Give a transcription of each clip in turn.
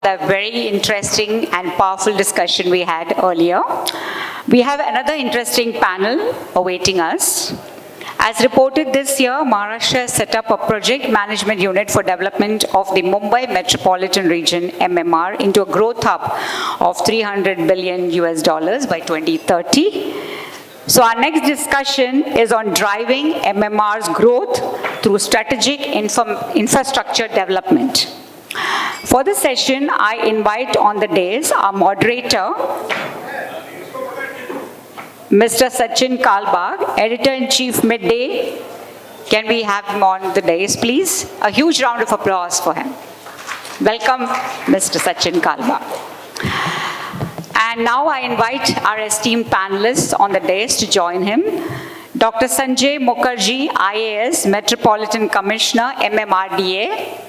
The very interesting and powerful discussion we had earlier. We have another interesting panel awaiting us. As reported this year, Maharashtra has set up a project management unit for development of the Mumbai Metropolitan region, MMR, into a growth hub of $300 billion by 2030. So our next discussion is on driving MMR's growth through strategic infrastructure development. For this session, I invite on the dais our moderator, Mr. Sachin Kalbag, Editor-in-Chief Midday. Can we have him on the dais, please? A huge round of applause for him. Welcome, Mr. Sachin Kalbag. And now I invite our esteemed panelists on the dais to join him. Dr. Sanjay Mukherjee, IAS, Metropolitan Commissioner, MMRDA.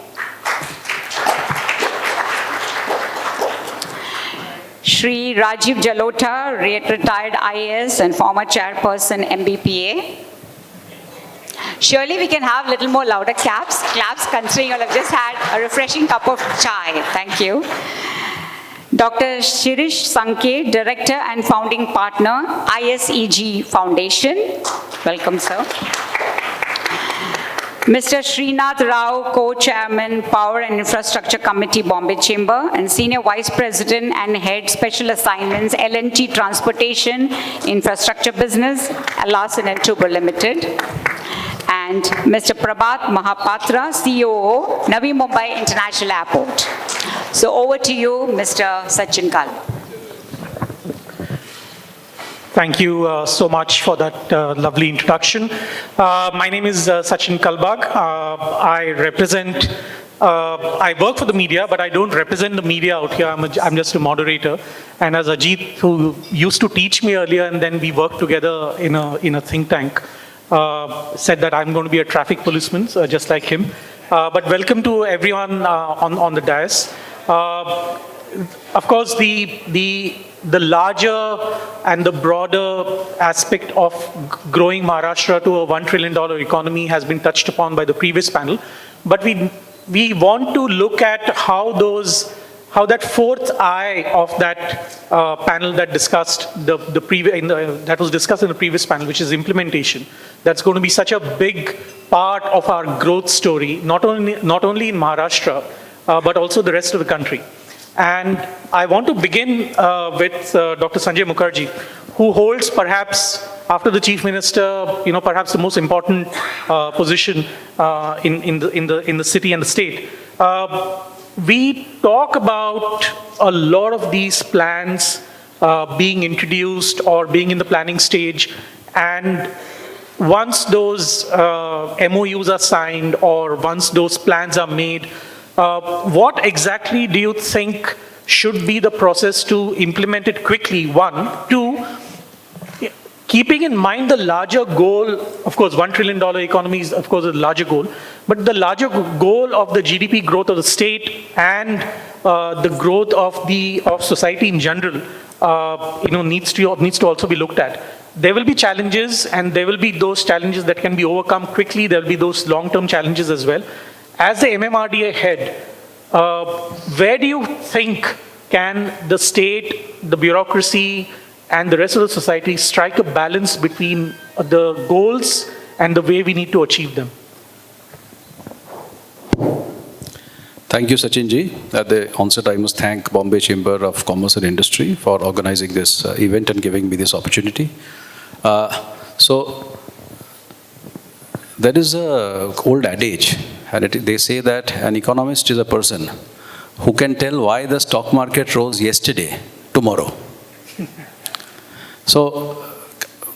Shri Rajiv Jalota, retired IAS and former Chairperson, MbPA. Surely we can have a little more louder claps considering you'll have just had a refreshing cup of chai. Thank you. Dr. Shirish Sankhe, Director and Founding Partner, ISEG Foundation. Welcome, sir. Mr. Shrinath Rao, Co-Chairman, Power and Infrastructure Committee, Bombay Chamber, and Senior Vice President and Head Special Assignments, L&T Transportation, Infrastructure Business, Larsen & Toubro Limited. And Mr. Prabhat Mahapatra, COO, Navi Mumbai International Airport. So over to you, Mr. Sachin Kalbag. Thank you so much for that lovely introduction. My name is Sachin Kalbag. I work for the media, but I don't represent the media out here. I'm just a moderator. And as Ajit, who used to teach me earlier, and then we worked together in a think tank, said that I'm going to be a traffic policeman, just like him. But welcome to everyone on the dais. Of course, the larger and the broader aspect of growing Maharashtra to a $1 trillion economy has been touched upon by the previous panel. But we want to look at how that fourth eye of that panel that discussed that was discussed in the previous panel, which is implementation. That's going to be such a big part of our growth story, not only in Maharashtra, but also the rest of the country. And I want to begin with Dr. Sanjay Mukherjee, who holds perhaps, after the Chief Minister, perhaps the most important position in the city and the state. We talk about a lot of these plans being introduced or being in the planning stage, and once those MOUs are signed or once those plans are made, what exactly do you think should be the process to implement it quickly? One. Two, keeping in mind the larger goal, of course, $1 trillion economy is, of course, a larger goal, but the larger goal of the GDP growth of the state and the growth of society in general, needs to also be looked at. There will be challenges, and there will be those challenges that can be overcome quickly. There will be those long-term challenges as well. As the MMRDA head, where do you think can the state, the bureaucracy, and the rest of the society strike a balance between the goals and the way we need to achieve them? Thank you, Sachin ji. At the onset, I must thank Bombay Chamber of Commerce and Industry for organizing this event and giving me this opportunity. So, there is an old adage, and they say that an economist is a person who can tell why the stock market rose yesterday, tomorrow. So,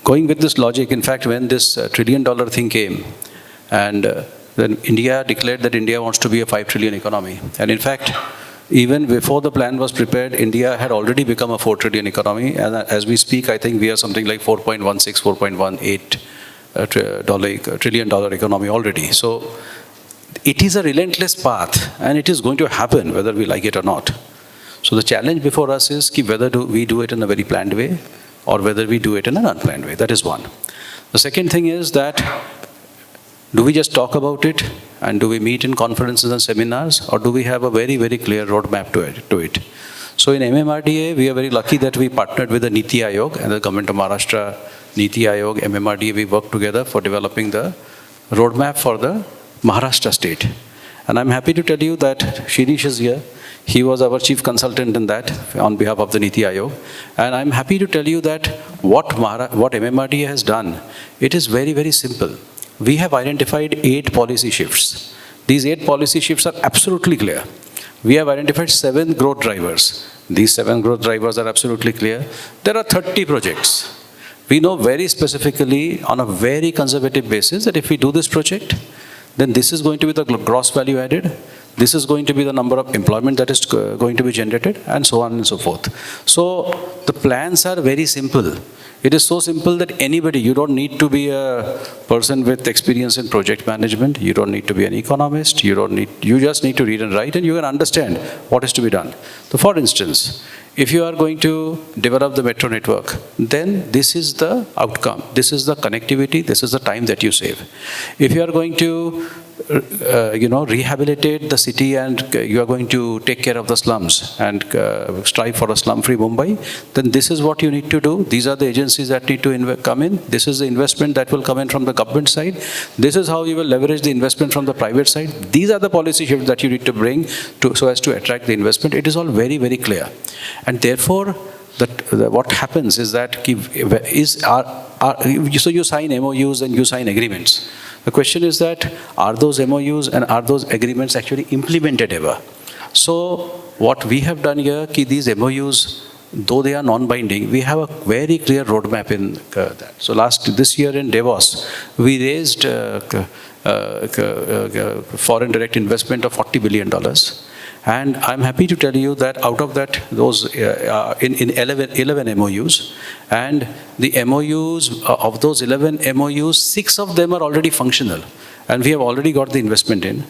going with this logic, in fact, when this $1 trillion thing came, and then India declared that India wants to be a 5 trillion economy. And in fact, even before the plan was prepared, India had already become a 4 trillion economy. And as we speak, I think we are something like 4.16, 4.18 trillion dollar economy already. So it is a relentless path, and it is going to happen whether we like it or not. So the challenge before us is whether we do it in a very planned way or whether we do it in an unplanned way. That is one. The second thing is that do we just talk about it and do we meet in conferences and seminars, or do we have a very, very clear roadmap to it? So in MMRDA, we are very lucky that we partnered with the Niti Aayog and the government of Maharashtra, Niti Aayog, MMRDA, we worked together for developing the roadmap for the Maharashtra state. And I'm happy to tell you that Shirish is here. He was our chief consultant in that on behalf of the Niti Aayog. And I'm happy to tell you that what MMRDA has done, it is very, very simple. We have identified 8 policy shifts. These 8 policy shifts are absolutely clear. We have identified 7 growth drivers. These 7 growth drivers are absolutely clear. There are 30 projects. We know very specifically on a very conservative basis that if we do this project, then this is going to be the gross value added, this is going to be the number of employment that is going to be generated, and so on and so forth. So the plans are very simple. It is so simple that anybody, you don't need to be a person with experience in project management, you don't need to be an economist, you just need to read and write, and you can understand what is to be done. So for instance, if you are going to develop the metro network, then this is the outcome. This is the connectivity, this is the time that you save. If you are going to rehabilitate the city and you are going to take care of the slums and strive for a slum-free Mumbai, then this is what you need to do. These are the agencies that need to come in. This is the investment that will come in from the government side. This is how you will leverage the investment from the private side. These are the policy shifts that you need to bring so as to attract the investment. It is all very, very clear. And therefore, what happens is that so you sign MOUs and you sign agreements. The question is that, are those MOUs and are those agreements actually implemented ever? So what we have done here, these MOUs, though they are non-binding, we have a very clear roadmap in that. So this year in Davos, we raised foreign direct investment of $40 billion. And I'm happy to tell you that out of that, those in 11 MOUs, and the MOUs, of those 11 MOUs, 6 of them are already functional. And we have already got the investment in.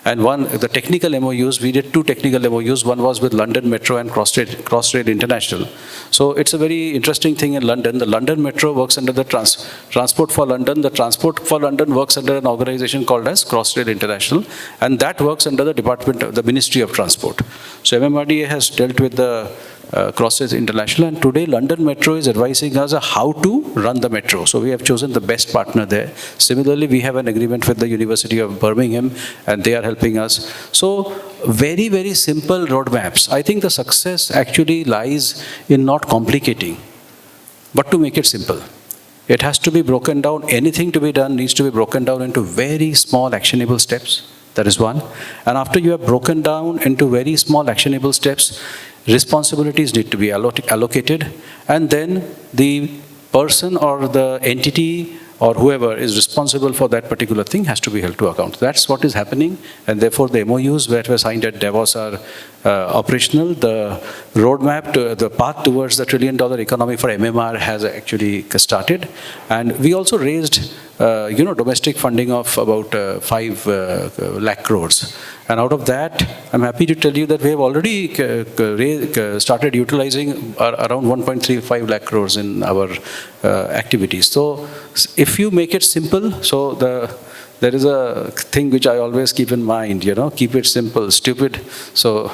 And the technical MOUs, we did 2 technical MOUs. One was with London Metro and Crossrail International. So it's a very interesting thing in London. The London Metro works under the Transport for London. The Transport for London works under an organization called as Crossrail International. And that works under the Ministry of Transport. So MMRDA has dealt with the Crossrail International, and today London Metro is advising us how to run the metro. So we have chosen the best partner there. Similarly, we have an agreement with the University of Birmingham, and they are helping us. So very, very simple roadmaps. I think the success actually lies in not complicating, but to make it simple. It has to be broken down. Anything to be done needs to be broken down into very small actionable steps. That is one. And after you have broken down into very small actionable steps, responsibilities need to be allocated, and then the person or the entity or whoever is responsible for that particular thing has to be held to account. That's what is happening, and therefore the MOUs that were signed at Davos are operational. The roadmap, the path towards the $1 trillion economy for MMR has actually started, and we also raised domestic funding of about 5 lakh crores. And out of that, I'm happy to tell you that we have already started utilizing around 1.35 lakh crores in our activities. So if you make it simple, so there is a thing which I always keep in mind, keep it simple, stupid. So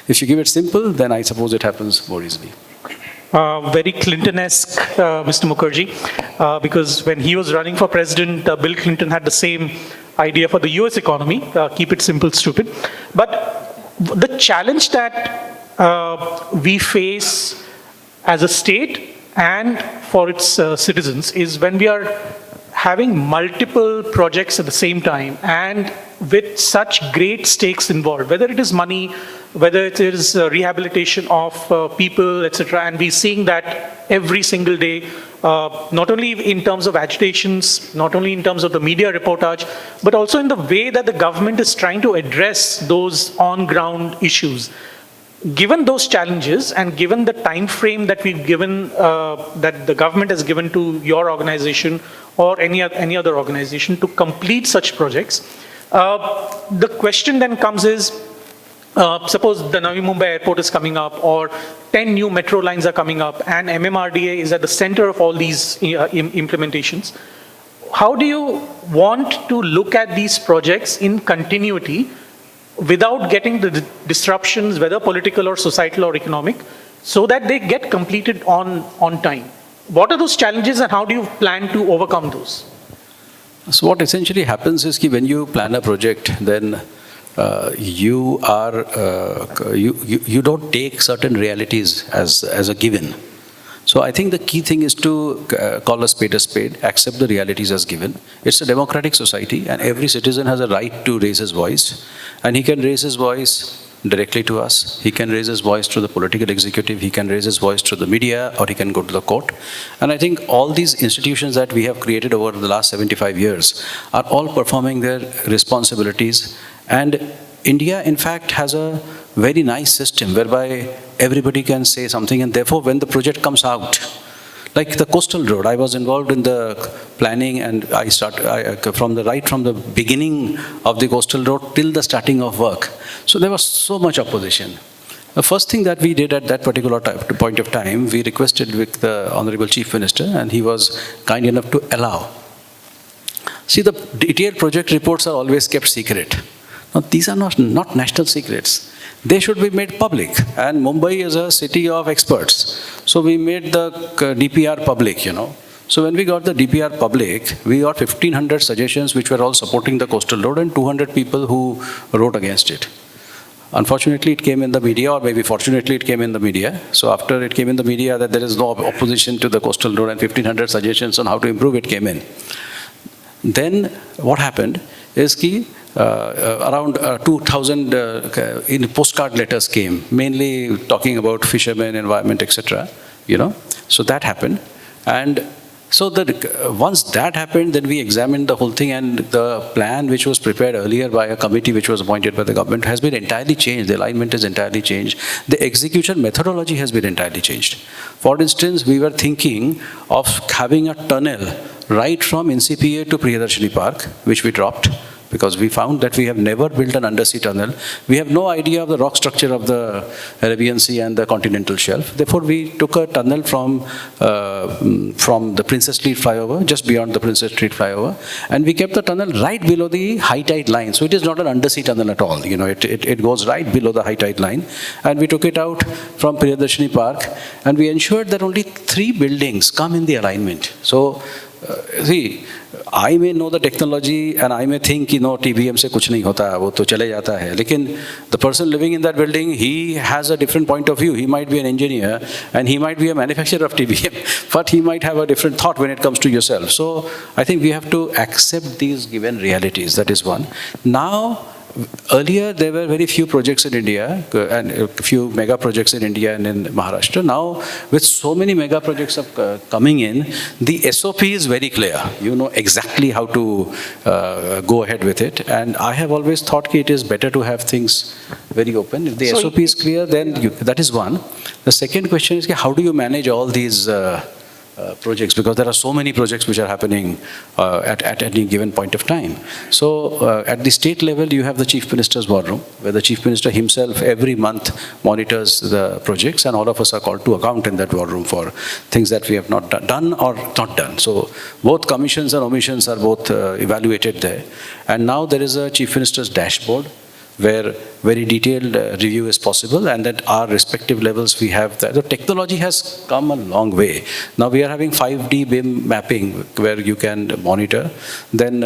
if you keep it simple, then I suppose it happens more easily. Very Clinton-esque, Mr. Mukherjee, because when he was running for president, Bill Clinton had the same idea for the US economy, keep it simple, stupid. But the challenge that we face as a state and for its citizens is when we are having multiple projects at the same time and with such great stakes involved, whether it is money, whether it is rehabilitation of people, etc. And we're seeing that every single day, not only in terms of agitations, not only in terms of the media reportage, but also in the way that the government is trying to address those on-ground issues. Given those challenges and given the time frame that we've given, that the government has given to your organization or any other organization to complete such projects, the question then comes is, suppose the Navi Mumbai airport is coming up or 10 new metro lines are coming up and MMRDA is at the center of all these implementations. how do you want to look at these projects in continuity without getting the disruptions, whether political or societal or economic, so that they get completed on time? What are those challenges and how do you plan to overcome those? So what essentially happens is that when you plan a project, then you don't take certain realities as a given. So I think the key thing is to call a spade, accept the realities as given. It's a democratic society and every citizen has a right to raise his voice. And he can raise his voice directly to us. He can raise his voice to the political executive. He can raise his voice to the media, or he can go to the court. And I think all these institutions that we have created over the last 75 years are all performing their responsibilities. And India, in fact, has a very nice system whereby everybody can say something, and therefore when the project comes out, like the coastal road, I was involved in the planning, and from the beginning of the coastal road till the starting of work. So there was so much opposition. The first thing that we did at that particular point of time, we requested with the Honorable Chief Minister, and he was kind enough to allow. See, the detailed project reports are always kept secret. Now, these are not national secrets. They should be made public. And Mumbai is a city of experts. So we made the DPR public, So when we got the DPR public, we got 1,500 suggestions which were all supporting the coastal road and 200 people who wrote against it. Unfortunately, it came in the media, or maybe fortunately it came in the media. So after it came in the media that there is no opposition to the coastal road and 1,500 suggestions on how to improve it came in. Then what happened is that around 2,000 in postcard letters came, mainly talking about fishermen, environment, etc. So that happened. And so once that happened, then we examined the whole thing, and the plan which was prepared earlier by a committee which was appointed by the government has been entirely changed. The alignment is entirely changed. The execution methodology has been entirely changed. For instance, we were thinking of having a tunnel right from NCPA to Priyadarshini Park, which we dropped, because we found that we have never built an undersea tunnel. We have no idea of the rock structure of the Arabian Sea and the continental shelf. Therefore, we took a tunnel from the Princess Street flyover, just beyond the Princess Street flyover, and we kept the tunnel right below the high tide line. So it is not an undersea tunnel at all. It goes right below the high tide line. And we took it out from Priyadarshini Park, and we ensured that only 3 buildings come in the alignment. So, see, I may know the technology and I may think, TBM se kuch nahi hota, wo to chale jata hai. Lekin the person living in that building, he has a different point of view. He might be an engineer and he might be a manufacturer of TBM, but he might have a different thought when it comes to yourself. So I think we have to accept these given realities. That is one. Now, earlier, there were very few projects in India and a few mega projects in India and in Maharashtra. Now, with so many mega projects coming in, the SOP is very clear. You know exactly how to go ahead with it. And I have always thought that it is better to have things very open. If the SOP is clear, then that is one. The second question is, how do you manage all these projects, because there are so many projects which are happening at any given point of time. So at the state level, you have the Chief Minister's War Room, where the Chief Minister himself every month monitors the projects, and all of us are called to account in that war room for things that we have not done or not done. So both commissions and omissions are both evaluated there. And now there is a Chief Minister's dashboard, where very detailed review is possible, and at our respective levels we have that. The technology has come a long way. Now we are having 5D BIM mapping where you can monitor. Then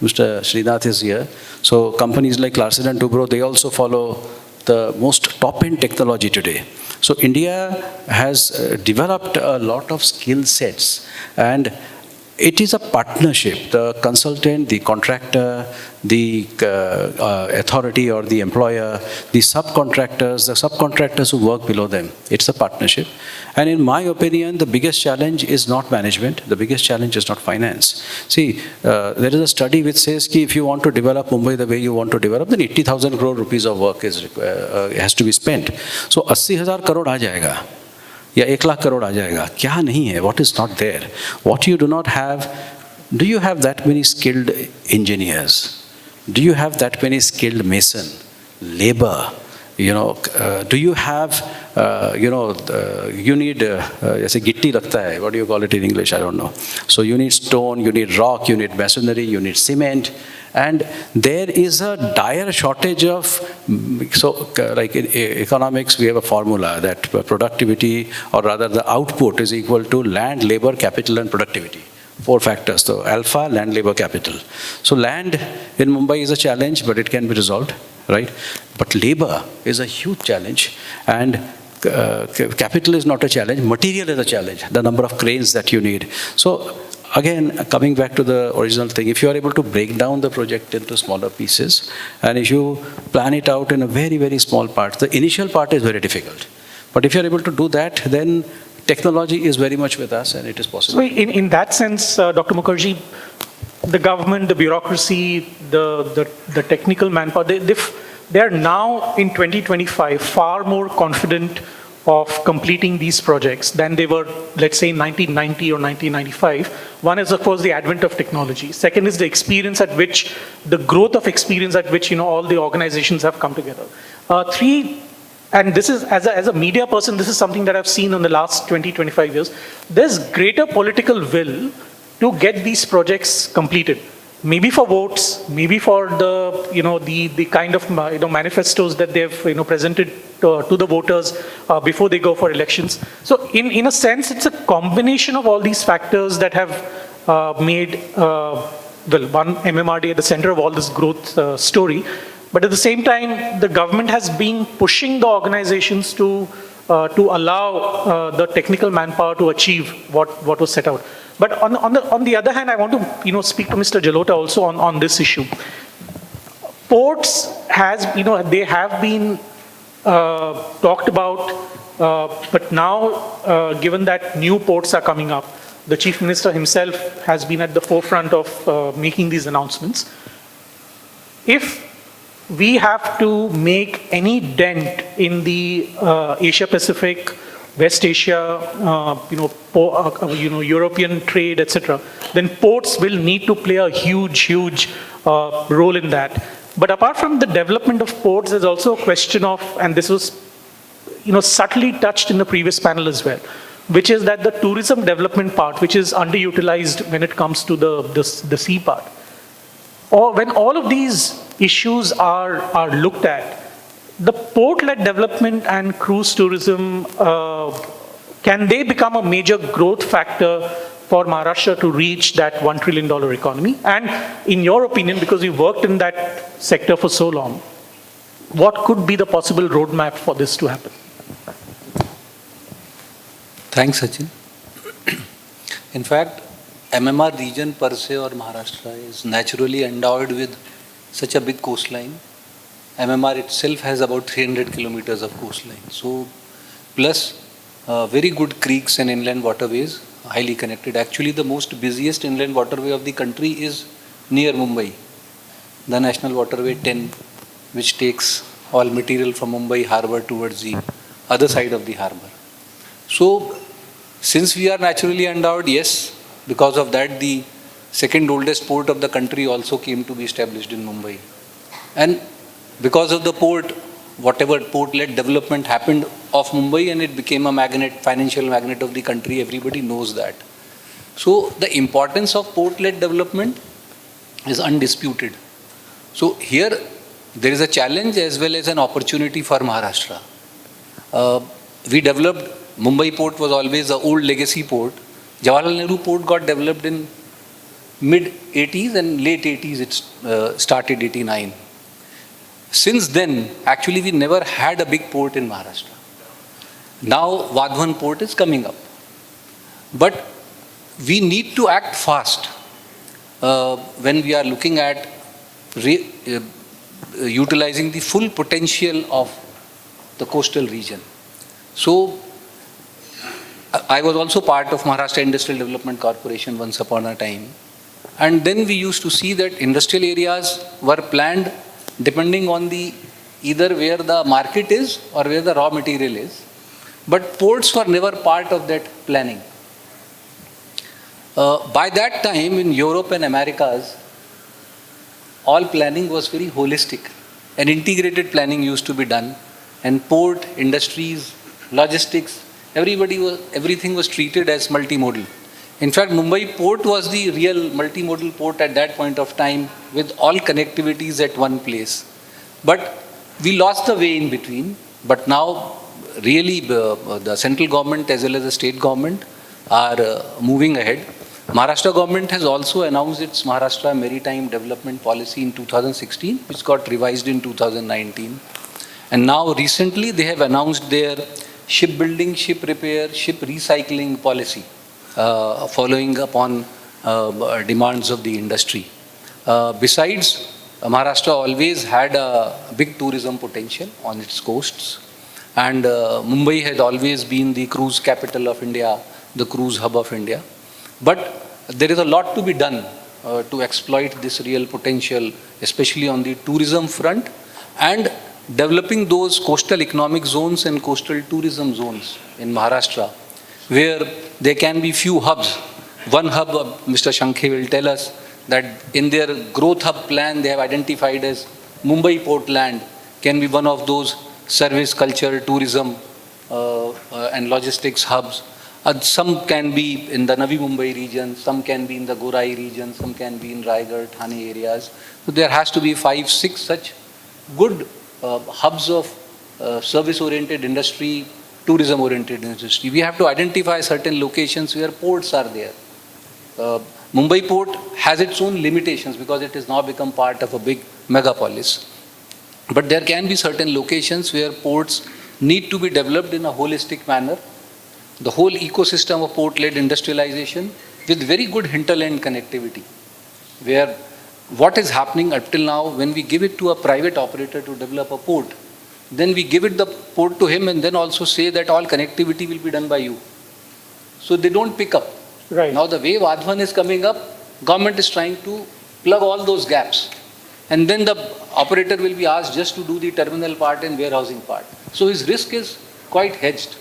Mr. Shrinath is here. So companies like Larsen & Toubro, they also follow the most top-end technology today. So India has developed a lot of skill sets, and it is a partnership. The consultant, the contractor, the authority or the employer, the subcontractors who work below them. It's a partnership. And in my opinion, the biggest challenge is not management. The biggest challenge is not finance. See, there is a study which says that if you want to develop Mumbai the way you want to develop, then 80,000 crore rupees of work has to be spent. So 80,000 crore aa jayega. या 1 लाख करोड़ आ जाएगा. क्या नहीं है? What is not there? What you do not have? Do you have that many skilled engineers? Do you have that many skilled mason, labor? Do you have you need, जैसे गिट्टी लगता है, what do you call it in English? I don't know. So you need stone, you need rock, you need masonry, you need cement, and there is a dire shortage of, so like in economics, we have a formula that productivity, or rather the output, is equal to land, labor, capital, and productivity. 4 factors. So alpha, land, labor, capital. So land in Mumbai is a challenge, but it can be resolved, right? But labor is a huge challenge, and capital is not a challenge, material is a challenge, the number of cranes that you need. So again, coming back to the original thing, if you are able to break down the project into smaller pieces, and if you plan it out in a very, very small part, the initial part is very difficult. But if you are able to do that, then technology is very much with us, and it is possible. So in that sense, Dr. Mukherjee, the government, the bureaucracy, the technical manpower, they are now in 2025 far more confident of completing these projects than they were, let's say, in 1990 or 1995. One is, of course, the advent of technology. Second is the experience at which, the growth of experience at which, all the organizations have come together. Three, and this is, as a media person, this is something that I've seen in the last 20, 25 years. There's greater political will to get these projects completed. Maybe for votes, maybe for the kind of manifestos that they've presented to the voters before they go for elections. So in a sense, it's a combination of all these factors that have made one MMRDA at the center of all this growth story. But at the same time, the government has been pushing the organizations to allow the technical manpower to achieve what was set out. But on the other hand, I want to speak to Mr. Jalota also on this issue. Ports they have been talked about, but now given that new ports are coming up, the Chief Minister himself has been at the forefront of making these announcements. If we have to make any dent in the Asia-Pacific, West Asia, European trade, etc., then ports will need to play a huge role in that. But apart from the development of ports, there's also a question of, and this was subtly touched in the previous panel as well, which is that the tourism development part, which is underutilized when it comes to the sea part. Or when all of these issues are looked at, the port-led development and cruise tourism, can they become a major growth factor for Maharashtra to reach that $1 trillion economy? And in your opinion, because you worked in that sector for so long, what could be the possible roadmap for this to happen? Thanks, Sachin. In fact, MMR region per se or Maharashtra is naturally endowed with such a big coastline. MMR itself has about 300 kilometers of coastline. So, plus very good creeks and inland waterways, highly connected. Actually, the most busiest inland waterway of the country is near Mumbai, the National Waterway 10, which takes all material from Mumbai harbour towards the other side of the harbour. So, since we are naturally endowed, yes, because of that, the second oldest port of the country also came to be established in Mumbai. And because of the port, whatever port-led development happened of Mumbai, and it became a magnet, financial magnet of the country, everybody knows that. So the importance of port-led development is undisputed. So here there is a challenge as well as an opportunity for Maharashtra. We developed, Mumbai port was always an old legacy port. Jawaharlal Nehru port got developed in mid-80s and late 80s it started 89. Since then, actually we never had a big port in Maharashtra. Now Vadhavan port is coming up. But we need to act fast when we are looking at utilizing the full potential of the coastal region. So I was also part of Maharashtra Industrial Development Corporation once upon a time. And then we used to see that industrial areas were planned depending on either where the market is or where the raw material is. But ports were never part of that planning. By that time in Europe and Americas, all planning was very holistic. An integrated planning used to be done, and port, industries, logistics, everything was treated as multimodal. In fact, Mumbai port was the real multimodal port at that point of time with all connectivities at one place. But we lost the way in between. But now, really, the central government as well as the state government are moving ahead. Maharashtra government has also announced its Maharashtra Maritime Development Policy in 2016, which got revised in 2019. And now recently they have announced their shipbuilding, ship repair, ship recycling policy, following upon demands of the industry. Besides, Maharashtra always had a big tourism potential on its coasts. And Mumbai had always been the cruise capital of India, the cruise hub of India. But there is a lot to be done to exploit this real potential, especially on the tourism front, and developing those coastal economic zones and coastal tourism zones in Maharashtra, where there can be few hubs. One hub, Mr. Sankhe will tell us that in their growth hub plan, they have identified as Mumbai Portland, can be one of those service, culture, tourism, and logistics hubs. Some can be in the Navi Mumbai region, some can be in the Gorai region, some can be in Raigad, Thane areas. So there has to be 5, 6 such good hubs of service-oriented industry, tourism-oriented industry. We have to identify certain locations where ports are there. Mumbai port has its own limitations because it has now become part of a big megapolis. But there can be certain locations where ports need to be developed in a holistic manner. The whole ecosystem of port-led industrialization with very good hinterland connectivity, where what is happening up till now, when we give it to a private operator to develop a port, then we give it the port to him and then also say that all connectivity will be done by you. So they don't pick up. Right. Now the way Vadhavan is coming up, government is trying to plug all those gaps. And then the operator will be asked just to do the terminal part and warehousing part. So his risk is quite hedged.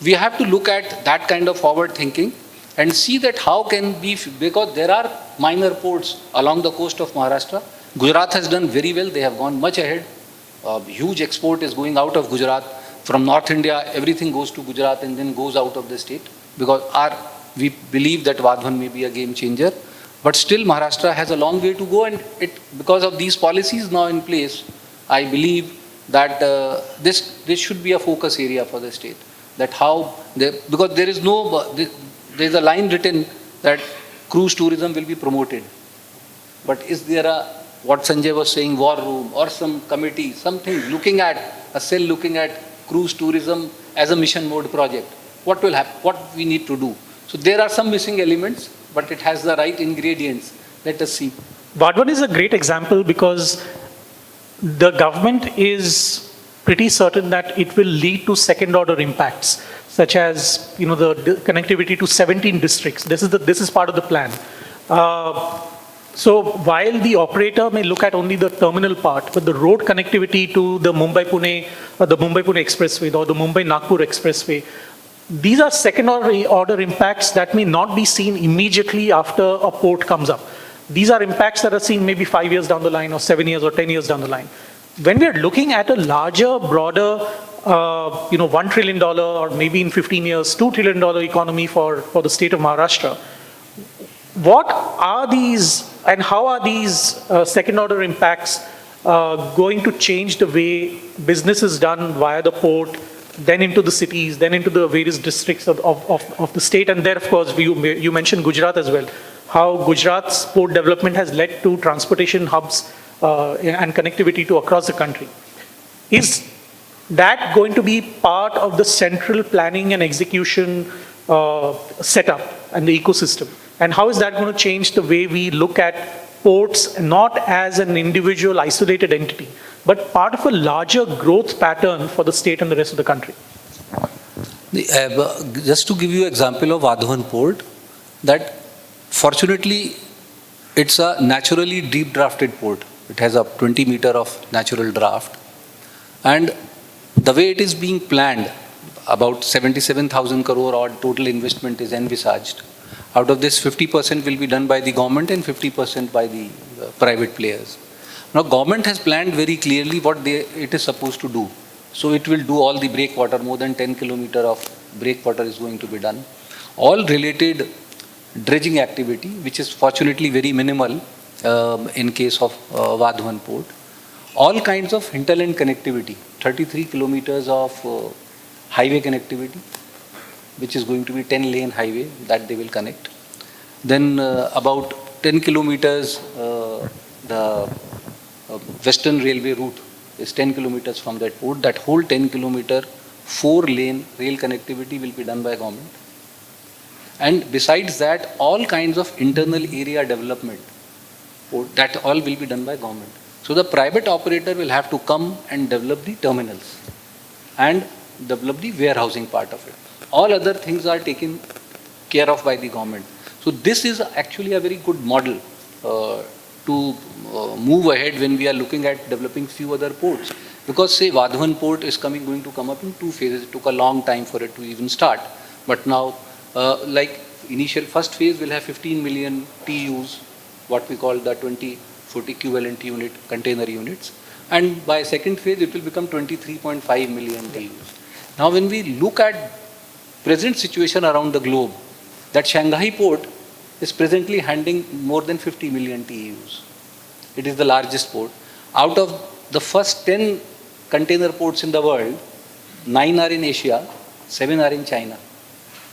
We have to look at that kind of forward thinking and see that how can we, because there are minor ports along the coast of Maharashtra. Gujarat has done very well. They have gone much ahead. Huge export is going out of Gujarat. From North India, everything goes to Gujarat and then goes out of the state, because we believe that Vadhavan may be a game changer. But still Maharashtra has a long way to go, and because of these policies now in place, I believe that this should be a focus area for the state. That how, because there is a line written that cruise tourism will be promoted. But is there what Sanjay was saying, war room or some committee, something looking at, a cell looking at cruise tourism as a mission mode project? What will happen? What we need to do? So there are some missing elements, but it has the right ingredients. Let us see. Vadhavan is a great example because the government is pretty certain that it will lead to second-order impacts, such as the connectivity to 17 districts. This is part of the plan. So while the operator may look at only the terminal part, but the road connectivity to the Mumbai-Pune Expressway or the Mumbai-Nagpur Expressway, these are second-order impacts that may not be seen immediately after a port comes up. These are impacts that are seen maybe 5 years down the line or 7 years or 10 years down the line. When we are looking at a larger, broader, $1 trillion or maybe in 15 years, $2 trillion economy for the state of Maharashtra, what are these and how are these second-order impacts going to change the way business is done via the port, then into the cities, then into the various districts of the state? And there, of course, you mentioned Gujarat as well, how Gujarat's port development has led to transportation hubs and connectivity to across the country. Is that going to be part of the central planning and execution setup and the ecosystem? And how is that going to change the way we look at ports, not as an individual isolated entity, but part of a larger growth pattern for the state and the rest of the country? Just to give you an example of Vadhavan port, that fortunately it's a naturally deep drafted port. It has a 20 meter of natural draft. And the way it is being planned, about 77,000 crore odd total investment is envisaged. Out of this, 50% will be done by the government and 50% by the private players. Now, government has planned very clearly what it is supposed to do. So it will do all the breakwater, more than 10 kilometer of breakwater is going to be done. All related dredging activity, which is fortunately very minimal in case of Vadhavan port. All kinds of hinterland connectivity, 33 kilometers of highway connectivity, which is going to be 10-lane highway that they will connect. Then about 10 kilometers, the Western Railway route is 10 kilometers from that port. That whole 10 kilometer, 4-lane rail connectivity will be done by government. And besides that, all kinds of internal area development, that all will be done by government. So the private operator will have to come and develop the terminals and develop the warehousing part of it. All other things are taken care of by the government. So this is actually a very good model to move ahead when we are looking at developing few other ports. Because say Vadhavan port is going to come up in 2 phases. It took a long time for it to even start. But now, like initial first phase will have 15 million TEUs, what we call the 20-foot equivalent unit, container units. And by second phase, it will become 23.5 million TEUs. Now when we look at present situation around the globe, that Shanghai port is presently handling more than 50 million TEUs. It is the largest port. Out of the first 10 container ports in the world, 9 are in Asia, 7 are in China.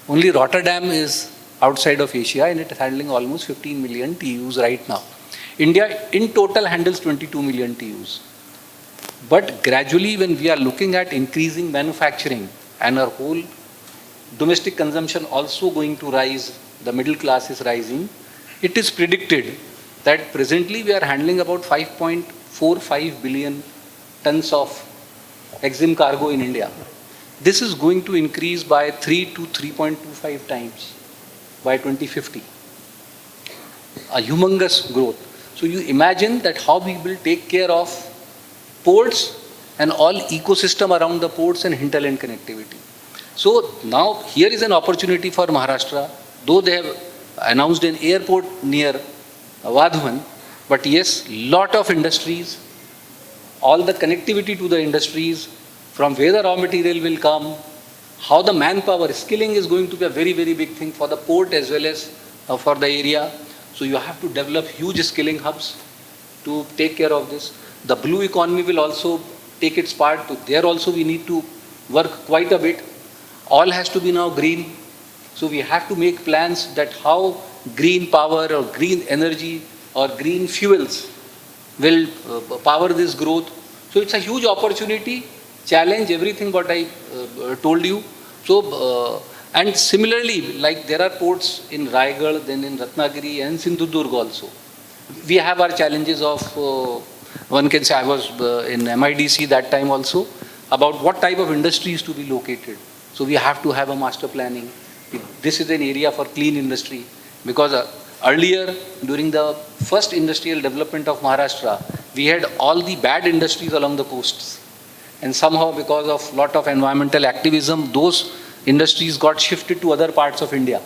Only Rotterdam is outside of Asia and it is handling almost 15 million TEUs right now. India in total handles 22 million TEUs. But gradually when we are looking at increasing manufacturing and our whole domestic consumption also going to rise, the middle class is rising, it is predicted that presently we are handling about 5.45 billion tons of EXIM cargo in India. This is going to increase by 3 to 3.25 times by 2050. A humongous growth. So you imagine that how we will take care of ports and all ecosystem around the ports and hinterland connectivity. So now here is an opportunity for Maharashtra, though they have announced an airport near Vadhavan, but yes, lot of industries, all the connectivity to the industries, from where the raw material will come, how the manpower, skilling is going to be a very, very big thing for the port as well as for the area. So you have to develop huge skilling hubs to take care of this. The blue economy will also take its part. There also we need to work quite a bit. All has to be now green. So we have to make plans that how green power or green energy or green fuels will power this growth. So it's a huge opportunity, challenge everything what I told you. So, and similarly, like there are ports in Raigad, then in Ratnagiri and Sindhudurg also. We have our challenges of, one can say I was in MIDC that time also, about what type of industries to be located. So we have to have a master planning. This is an area for clean industry because earlier during the first industrial development of Maharashtra, we had all the bad industries along the coasts. And somehow because of lot of environmental activism, those industries got shifted to other parts of India.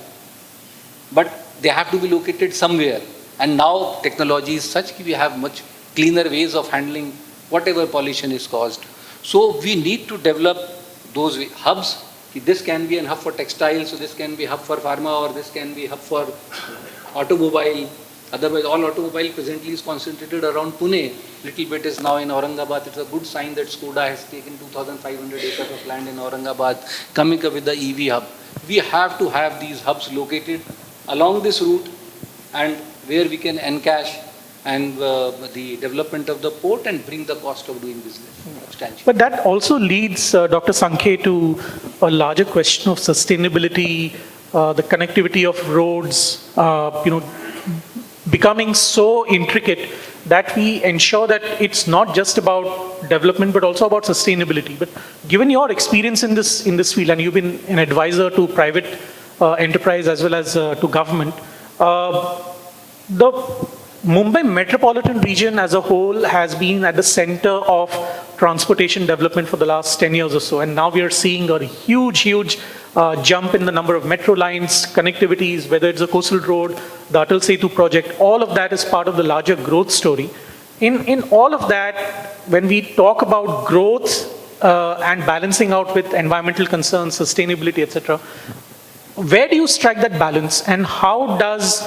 But they have to be located somewhere. And now technology is such that we have much cleaner ways of handling whatever pollution is caused. So we need to develop those hubs. This can be a hub for textiles, so this can be a hub for pharma, or this can be a hub for automobile. Otherwise, all automobile presently is concentrated around Pune. Little bit is now in Aurangabad. It's a good sign that Skoda has taken 2,500 acres of land in Aurangabad, coming up with the EV hub. We have to have these hubs located along this route and where we can encash and the development of the port and bring the cost of doing business substantially. But that also leads, Dr. Sankhe, to a larger question of sustainability, the connectivity of roads, becoming so intricate that we ensure that it's not just about development but also about sustainability. But given your experience in this field, and you've been an advisor to private enterprise as well as to government, the Mumbai Metropolitan region as a whole has been at the center of transportation development for the last 10 years or so. And now we are seeing a huge jump in the number of metro lines, connectivities, whether it's a coastal road, the Atal Setu project, all of that is part of the larger growth story. In all of that, when we talk about growth, and balancing out with environmental concerns, sustainability, etc. Where do you strike that balance, and how does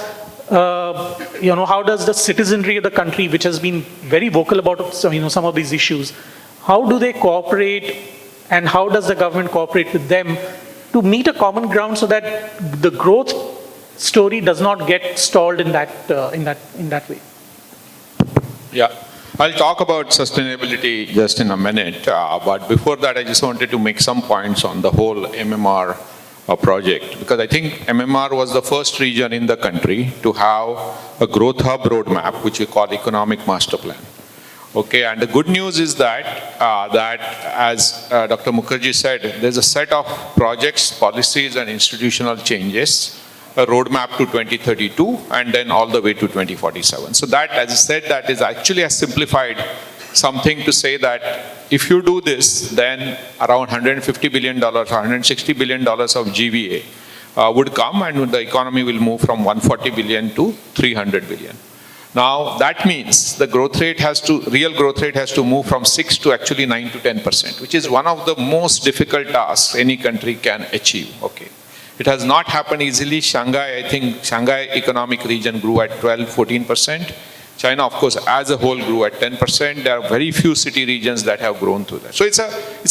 how does the citizenry of the country, which has been very vocal about some of these issues, how do they cooperate, and how does the government cooperate with them to meet a common ground so that the growth story does not get stalled in that way? Yeah. I'll talk about sustainability just in a minute, but before that I just wanted to make some points on the whole MMR project, because I think MMR was the first region in the country to have a growth hub roadmap, which we call economic master plan. Okay, and the good news is that, as Dr. Mukherjee said, there's a set of projects, policies and institutional changes, a roadmap to 2032 and then all the way to 2047. So that, as I said, that is actually a simplified something to say that if you do this, then around $150 billion or $160 billion of GVA would come, and the economy will move from 140 billion to 300 billion. Now that means the growth rate real growth rate has to move from 6 to actually 9 to 10%, which is one of the most difficult tasks any country can achieve. Okay. It has not happened easily. Shanghai, I think Shanghai economic region grew at 12-14%. China, of course, as a whole grew at 10%. There are very few city regions that have grown through that. So it's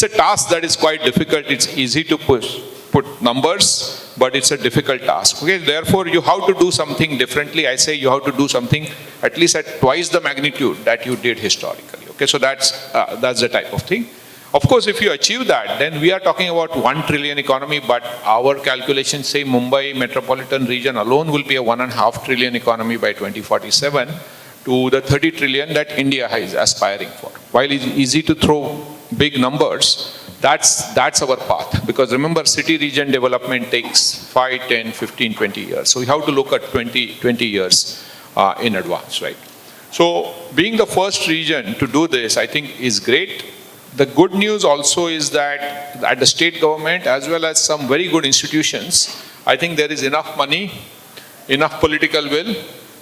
a task that is quite difficult. It's easy to put numbers, but it's a difficult task. Okay, therefore you have to do something differently. I say you have to do something at least at twice the magnitude that you did historically. Okay, so that's the type of thing. Of course, if you achieve that, then we are talking about 1 trillion economy, but our calculations say Mumbai Metropolitan region alone will be a 1.5 trillion economy by 2047 to the 30 trillion that India is aspiring for. While it's easy to throw big numbers, that's our path. Because remember, city region development takes 5, 10, 15, 20 years. So we have to look at 20 years in advance, right? So being the first region to do this, I think is great. The good news also is that at the state government as well as some very good institutions, I think there is enough money, enough political will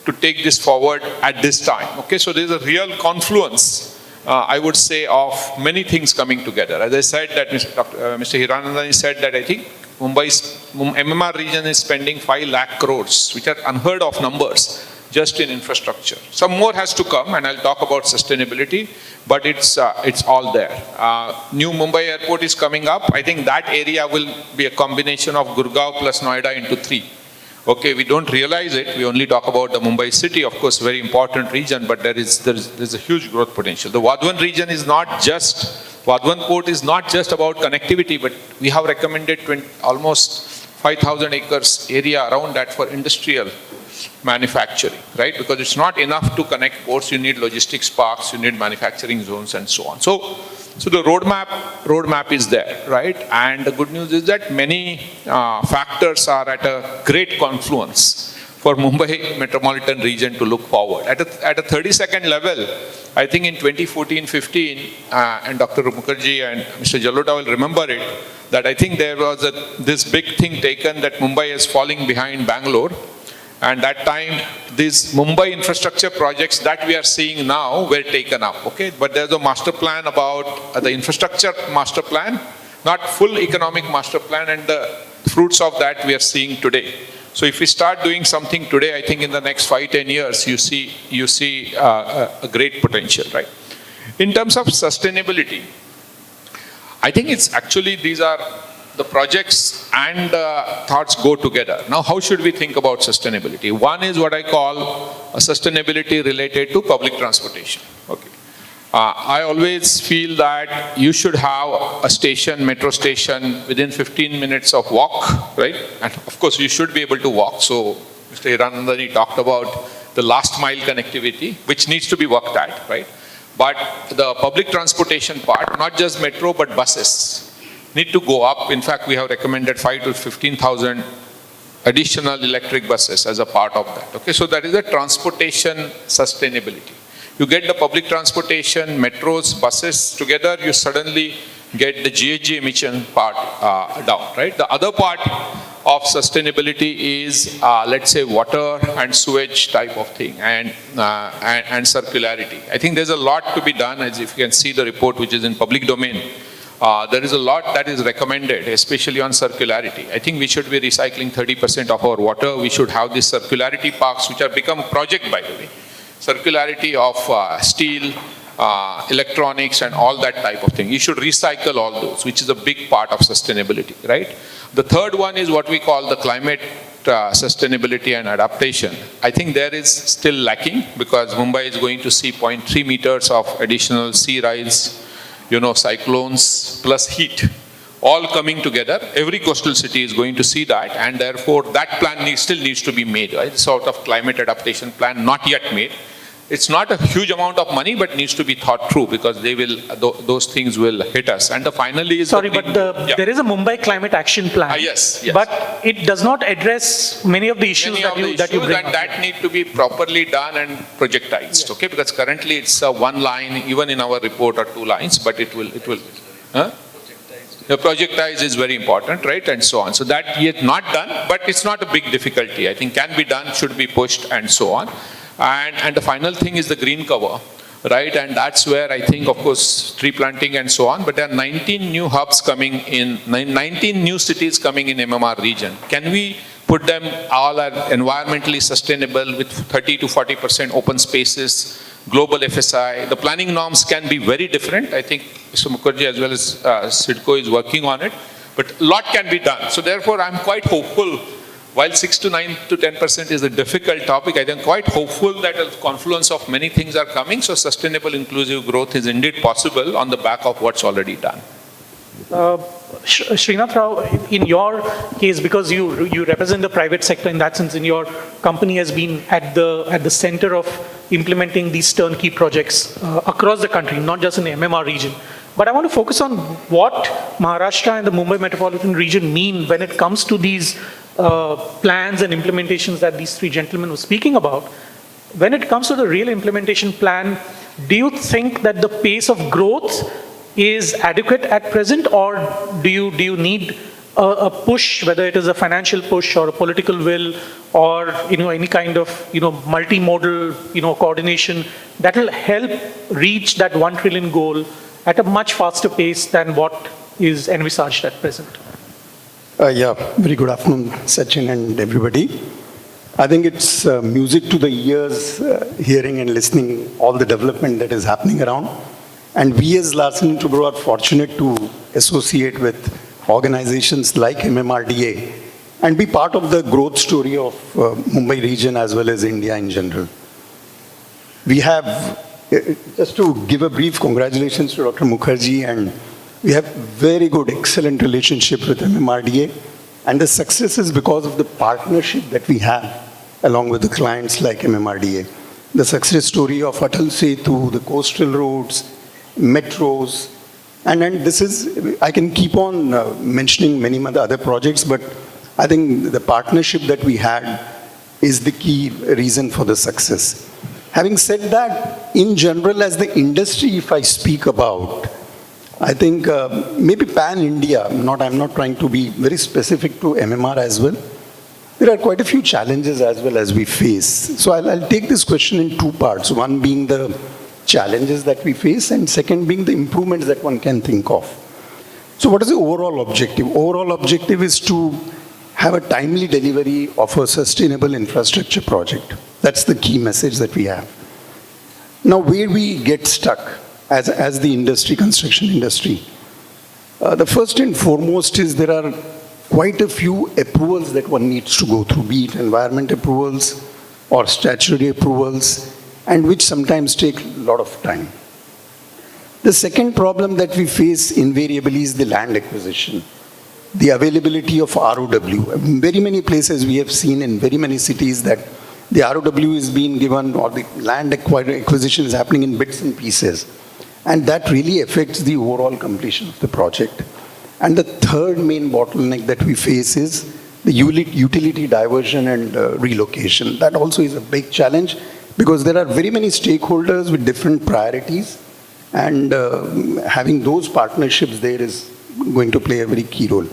to take this forward at this time. Okay, so there is a real confluence, I would say, of many things coming together. As I said, that Mr. Hiranandani said that I think Mumbai's MMR region is spending 5 lakh crores, which are unheard of numbers, just in infrastructure. Some more has to come, and I'll talk about sustainability, but it's all there. New Mumbai airport is coming up. I think that area will be a combination of Gurgaon plus Noida into 3. Okay, we don't realize it. We only talk about the Mumbai city, of course, very important region, but there's a huge growth potential. The Vadhavan region is not just, Vadhavan port is not just about connectivity, but we have recommended almost 5,000 acres area around that for industrial manufacturing, right? Because it's not enough to connect ports, you need logistics parks, you need manufacturing zones and so on. So the roadmap is there, right? And the good news is that many factors are at a great confluence for Mumbai Metropolitan region to look forward. At a 32nd level, I think in 2014-15, and Dr. Mukherjee and Mr. Jalota will remember it, that I think there was this big thing taken that Mumbai is falling behind Bangalore. And that time, these Mumbai infrastructure projects that we are seeing now were taken up, okay? But there's a master plan about the infrastructure master plan, not full economic master plan, and the fruits of that we are seeing today. So if we start doing something today, I think in the next 5-10 years, you see a great potential, right? In terms of sustainability, I think it's actually, these are the projects and thoughts go together. Now, how should we think about sustainability? One is what I call a sustainability related to public transportation. Okay. I always feel that you should have a station, metro station, within 15 minutes of walk, right? And of course, you should be able to walk. So, Mr. Hiranandani talked about the last mile connectivity, which needs to be worked at, right? But the public transportation part, not just metro, but buses, need to go up. In fact, we have recommended 5,000 to 15,000 additional electric buses as a part of that. Okay, so that is the transportation sustainability. You get the public transportation, metros, buses together, you suddenly get the GHG emission part down, right? The other part of sustainability is, let's say, water and sewage type of thing, and circularity. I think there's a lot to be done, as if you can see the report which is in public domain. there is a lot that is recommended, especially on circularity. I think we should be recycling 30% of our water. We should have these circularity parks, which have become a project, by the way. Circularity of steel, electronics, and all that type of thing. You should recycle all those, which is a big part of sustainability, right? The third one is what we call the climate sustainability and adaptation. I think there is still lacking because Mumbai is going to see 0.3 meters of additional sea rise, cyclones plus heat, all coming together. Every coastal city is going to see that, and therefore that plan still needs to be made, right? Sort of climate adaptation plan not yet made. It's not a huge amount of money, but needs to be thought through because those things will hit us. And the finally is... Sorry, but there is a Mumbai Climate Action Plan. Yes. But it does not address many of the issues that you bring up. That need to be properly done and projectized, yes. Okay? Because currently it's one line, even in our report are 2 lines, but it will. Huh? The projectize is very important, right? And so on. So that yet not done, but it's not a big difficulty. I think can be done, should be pushed, and so on. And the final thing is the green cover, right? And that's where I think, of course, tree planting and so on, but there are 19 new hubs coming in, 19 new cities coming in MMR region. Can we put them all are environmentally sustainable with 30 to 40% open spaces, global FSI? The planning norms can be very different. I think Mr. Mukherjee as well as SIDCO is working on it, but a lot can be done. So therefore, I'm quite hopeful. While 6 to 9 to 10% is a difficult topic, I think quite hopeful that a confluence of many things are coming. So sustainable inclusive growth is indeed possible on the back of what's already done. Shrinath Rao, in your case, because you represent the private sector in that sense, in your company has been at the center of implementing these turnkey projects across the country, not just in the MMR region. But I want to focus on what Maharashtra and the Mumbai Metropolitan region mean when it comes to these plans and implementations that these 3 gentlemen were speaking about. When it comes to the real implementation plan, do you think that the pace of growth is adequate at present, or do you need a push, whether it is a financial push or a political will, or any kind of multimodal coordination that will help reach that 1 trillion goal at a much faster pace than what is envisaged at present? Very good afternoon, Sachin and everybody. I think it's music to the ears, hearing and listening all the development that is happening around. And we as Larsen & Toubro are fortunate to associate with organizations like MMRDA and be part of the growth story of Mumbai region as well as India in general. We have, just to give a brief congratulations to Dr. Mukherjee, and we have very good, excellent relationship with MMRDA, and the success is because of the partnership that we have along with the clients like MMRDA. The success story of Atal Setu, the coastal roads, metros, and this is, I can keep on mentioning many other projects, but I think the partnership that we had is the key reason for the success. Having said that, in general, as the industry, if I speak about, I think maybe pan-India, I'm not trying to be very specific to MMR as well. There are quite a few challenges as well as we face. So I'll take this question in 2 parts. One being the challenges that we face, and second being the improvements that one can think of. So what is the overall objective? Overall objective is to have a timely delivery of a sustainable infrastructure project. That's the key message that we have. Now, where we get stuck as the industry, construction industry, the first and foremost is there are quite a few approvals that one needs to go through, be it environment approvals or statutory approvals, and which sometimes take a lot of time. The second problem that we face invariably is the land acquisition, the availability of ROW. In very many places we have seen in very many cities that the ROW is being given, or the land acquisition is happening in bits and pieces. And that really affects the overall completion of the project. And the third main bottleneck that we face is the utility diversion and relocation. That also is a big challenge because there are very many stakeholders with different priorities, and having those partnerships there is going to play a very key role.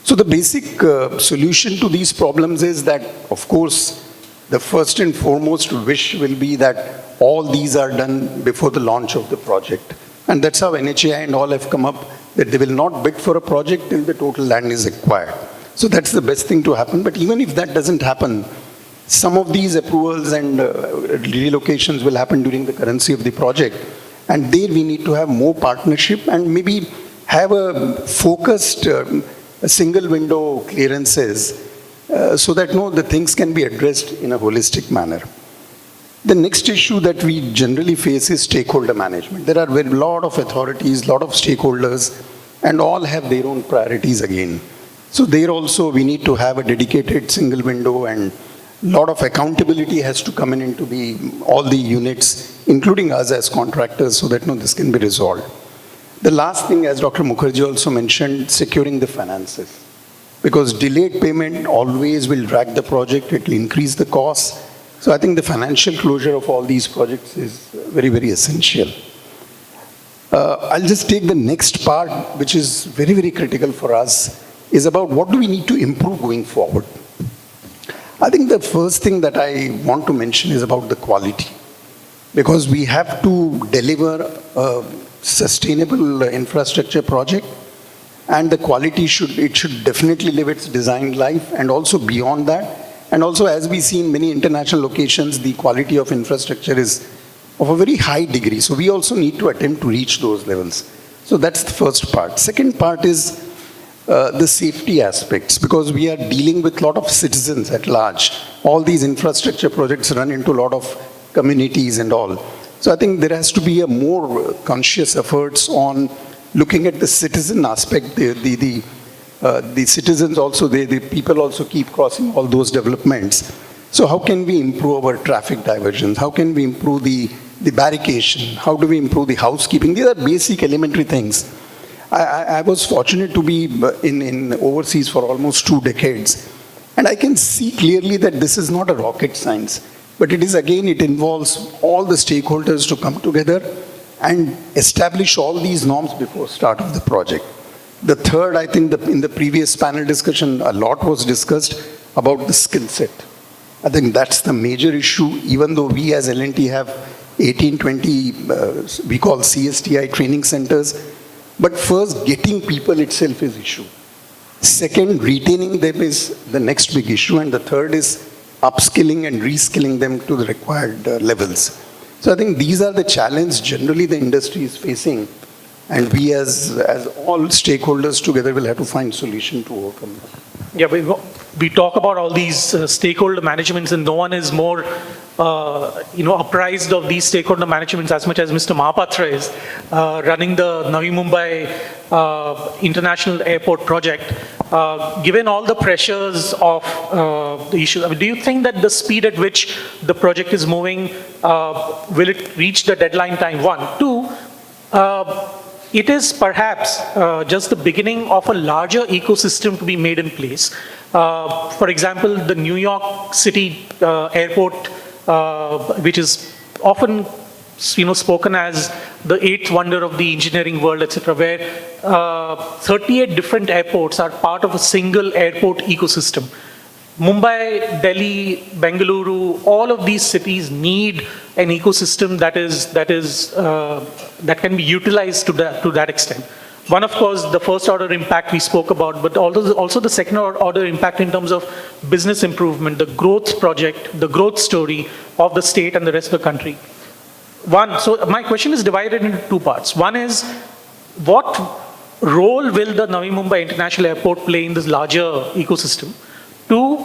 So the basic solution to these problems is that, of course, the first and foremost wish will be that all these are done before the launch of the project. And that's how NHAI and all have come up that they will not bid for a project till the total land is acquired. So that's the best thing to happen. But even if that doesn't happen, some of these approvals and relocations will happen during the currency of the project. And there we need to have more partnership and maybe have a focused single window clearances so that the things can be addressed in a holistic manner. The next issue that we generally face is stakeholder management. There are a lot of authorities, lot of stakeholders, and all have their own priorities again. So there also we need to have a dedicated single window, and a lot of accountability has to come in into all the units, including us as contractors, so that this can be resolved. The last thing, as Dr. Mukherjee also mentioned, securing the finances. Because delayed payment always will drag the project, it will increase the cost. So I think the financial closure of all these projects is very, very essential. I'll just take the next part, which is very, very critical for us, is about what do we need to improve going forward. I think the first thing that I want to mention is about the quality. Because we have to deliver a sustainable infrastructure project, and the quality should definitely live its design life, and also beyond that. And also, as we see in many international locations, the quality of infrastructure is of a very high degree. So we also need to attempt to reach those levels. So that's the first part. Second part is the safety aspects, because we are dealing with a lot of citizens at large. All these infrastructure projects run into a lot of communities and all. So I think there has to be a more conscious efforts on looking at the citizen aspect. The citizens also, the people also keep crossing all those developments. So how can we improve our traffic diversions? How can we improve the barricade? How do we improve the housekeeping? These are basic elementary things. I was fortunate to be in overseas for almost 2 decades. And I can see clearly that this is not a rocket science. But it is, again, it involves all the stakeholders to come together and establish all these norms before start of the project. The third, I think in the previous panel discussion, a lot was discussed about the skill set. I think that's the major issue, even though we as L&T have 18, 20, we call CSTI training centers. But first, getting people itself is issue. Second, retaining them is the next big issue. And the third is upskilling and reskilling them to the required levels. So I think these are the challenges generally the industry is facing. And we as all stakeholders together will have to find solution to overcome that. Yeah, we talk about all these stakeholder managements, and no one is more apprised of these stakeholder managements as much as Mr. Mahapatra is, running the Navi Mumbai International Airport project. Given all the pressures of the issue, do you think that the speed at which the project is moving, will it reach the deadline time? 1. 2, it is perhaps just the beginning of a larger ecosystem to be made in place. For example, the New York City airport, which is often spoken as the 8th wonder of the engineering world, etc., where 38 different airports are part of a single airport ecosystem. Mumbai, Delhi, Bengaluru, all of these cities need an ecosystem that can be utilized to that extent. One, of course, the first order impact we spoke about, but also the second order impact in terms of business improvement, the growth project, the growth story of the state and the rest of the country. So my question is divided into 2 parts. One is, what role will the Navi Mumbai International Airport play in this larger ecosystem? 2,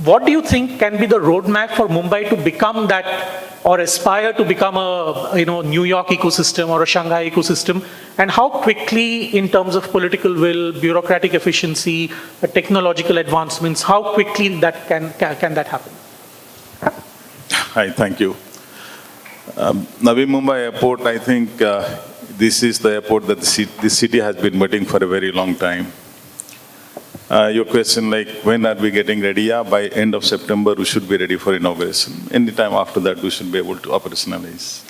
what do you think can be the roadmap for Mumbai to become that, or aspire to become a New York ecosystem or a Shanghai ecosystem? And how quickly, in terms of political will, bureaucratic efficiency, technological advancements, how quickly that can that happen? Hi, thank you. Navi Mumbai Airport, I think this is the airport that this city has been waiting for a very long time. Your question, like, when are we getting ready? Yeah, by end of September, we should be ready for inauguration. Anytime after that, we should be able to operationalize.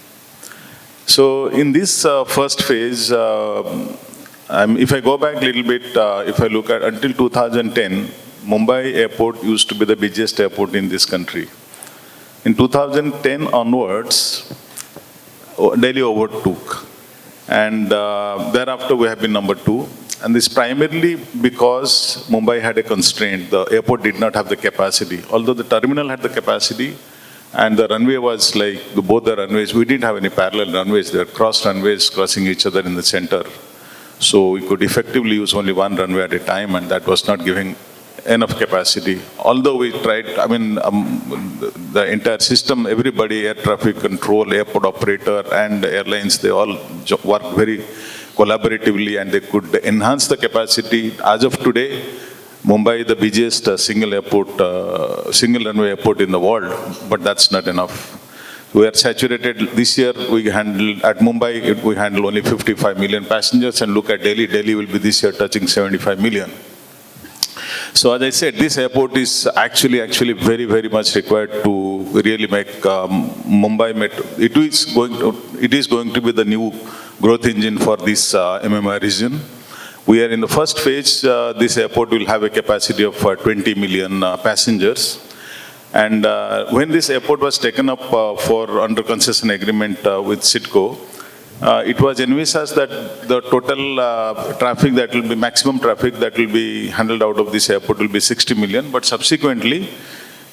So in this first phase, if I go back a little bit, if I look at until 2010, Mumbai Airport used to be the busiest airport in this country. In 2010 onwards, Delhi overtook. And thereafter, we have been number 2. And this primarily because Mumbai had a constraint. The airport did not have the capacity. Although the terminal had the capacity, and the runway was like, both the runways, we didn't have any parallel runways. There were cross runways crossing each other in the center. So we could effectively use only one runway at a time, and that was not giving enough capacity. Although we tried, the entire system, everybody, air traffic control, airport operator, and airlines, they all worked very collaboratively, and they could enhance the capacity. As of today, Mumbai, the busiest single runway airport in the world, but that's not enough. We are saturated. This year, at Mumbai, we handle only 55 million passengers, and look at Delhi. Delhi will be this year touching 75 million. So as I said, this airport is actually very, very much required to really make Mumbai Metro. It is going to be the new growth engine for this MMR region. We are in the first phase. This airport will have a capacity of 20 million passengers. And when this airport was taken up under concession agreement with CIDCO, it was envisaged that the total traffic that will be, maximum traffic that will be handled out of this airport will be 60 million. But subsequently,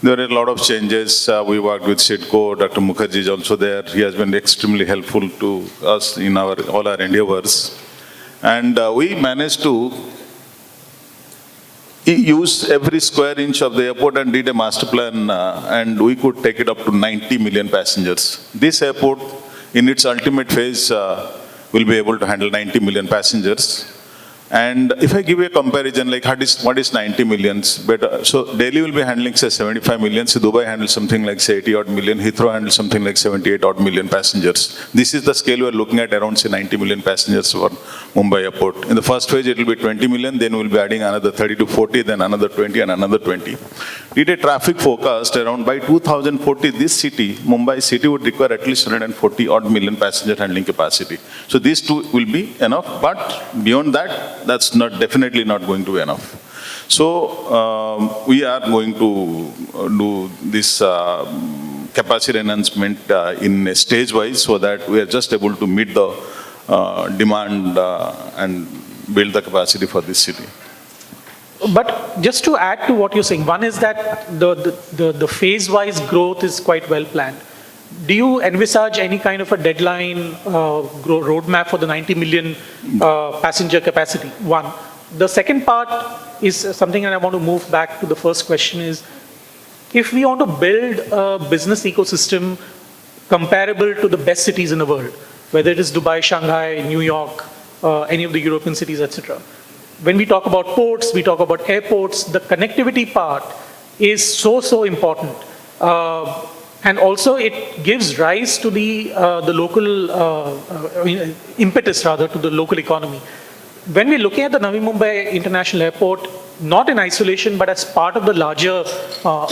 there are a lot of changes. We worked with CIDCO. Dr. Mukherjee is also there. He has been extremely helpful to us in all our endeavors. And we managed to use every square inch of the airport and did a master plan, and we could take it up to 90 million passengers. This airport, in its ultimate phase, will be able to handle 90 million passengers. And if I give you a comparison, like what is 90 million? So Delhi will be handling, say, 75 million. So Dubai handles something like, say, 80 odd million. Heathrow handles something like 78 odd million passengers. This is the scale we are looking at, around, say, 90 million passengers for Mumbai airport. In the first phase, it will be 20 million. Then we'll be adding another 30 to 40, then another 20 and another 20. Did a traffic forecast around by 2040, this city, Mumbai city, would require at least 140 odd million passenger handling capacity. So these two will be enough, but beyond that, that's definitely not going to be enough. So we are going to do this capacity enhancement in a stage-wise, so that we are just able to meet the demand and build the capacity for this city. But just to add to what you're saying, one is that the phase-wise growth is quite well planned. Do you envisage any kind of a deadline roadmap for the 90 million passenger capacity? One. The second part is something that I want to move back to the first question is, if we want to build a business ecosystem comparable to the best cities in the world, whether it is Dubai, Shanghai, New York, any of the European cities, etc. When we talk about ports, we talk about airports, the connectivity part is so important. And also it gives rise to the local, impetus rather, to the local economy. When we're looking at the Navi Mumbai International Airport, not in isolation, but as part of the larger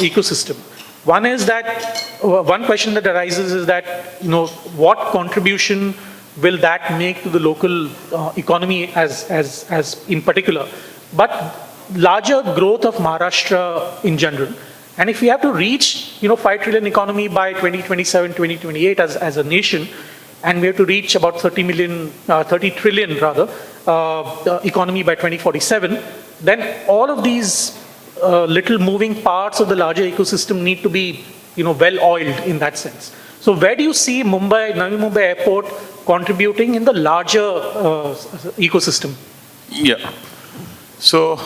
ecosystem, one is that, one question that arises is that, what contribution will that make to the local economy as in particular, but larger growth of Maharashtra in general. And if we have to reach, 5 trillion economy by 2027, 2028 as a nation, and we have to reach about 30 trillion rather, economy by 2047, then all of these little moving parts of the larger ecosystem need to be, well-oiled in that sense. So where do you see Navi Mumbai Airport contributing in the larger ecosystem? Yeah. So,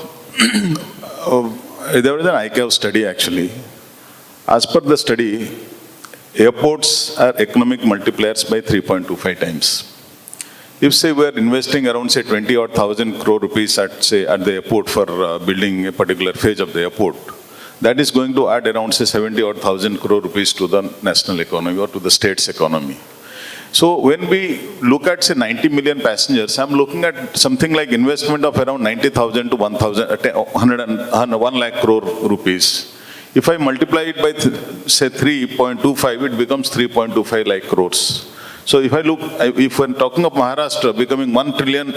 there was an ICAO study actually. As per the study, airports are economic multipliers by 3.25 times. If say we are investing around say 20 or 1,000 crore rupees at the airport for building a particular phase of the airport, that is going to add around say 70 or 1,000 crore rupees to the national economy or to the state's economy. So when we look at say 90 million passengers, I'm looking at something like investment of around 90,000 to 1 lakh crore rupees. If I multiply it by say 3.25, it becomes 3.25 lakh crores. So if we're talking of Maharashtra becoming $1 trillion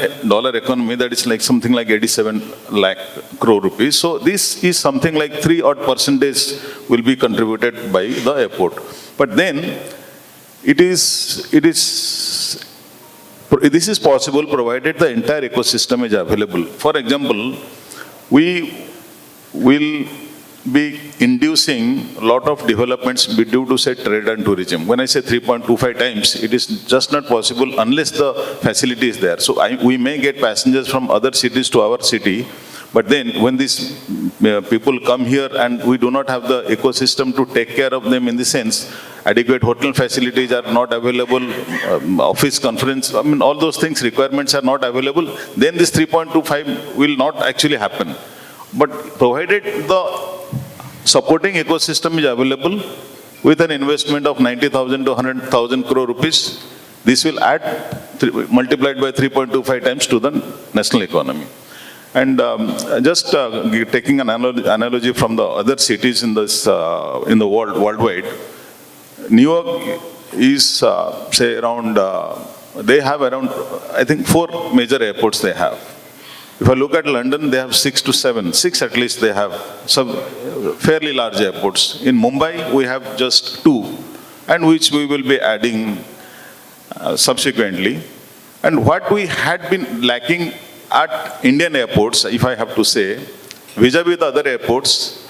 economy, that is like something like 87 lakh crore rupees. So this is something like 3% will be contributed by the airport. But then it is This is possible provided the entire ecosystem is available. For example, we will be inducing a lot of developments due to, say, trade and tourism. When I say 3.25 times, it is just not possible unless the facility is there. So we may get passengers from other cities to our city, but then when these people come here and we do not have the ecosystem to take care of them, in the sense, adequate hotel facilities are not available, office conference, all those things, requirements are not available, then this 3.25 will not actually happen. But provided the supporting ecosystem is available with an investment of 90,000 to 100,000 crore rupees, this will add, multiplied by 3.25 times to the national economy. And just taking an analogy from the other cities in the world, worldwide, New York is, say, around, they have around, I think, 4 major airports they have. If I look at London, they have 6 to 7, 6 at least they have, some fairly large airports. In Mumbai, we have just 2, and which we will be adding subsequently. And what we had been lacking at Indian airports, if I have to say, vis-a-vis the other airports,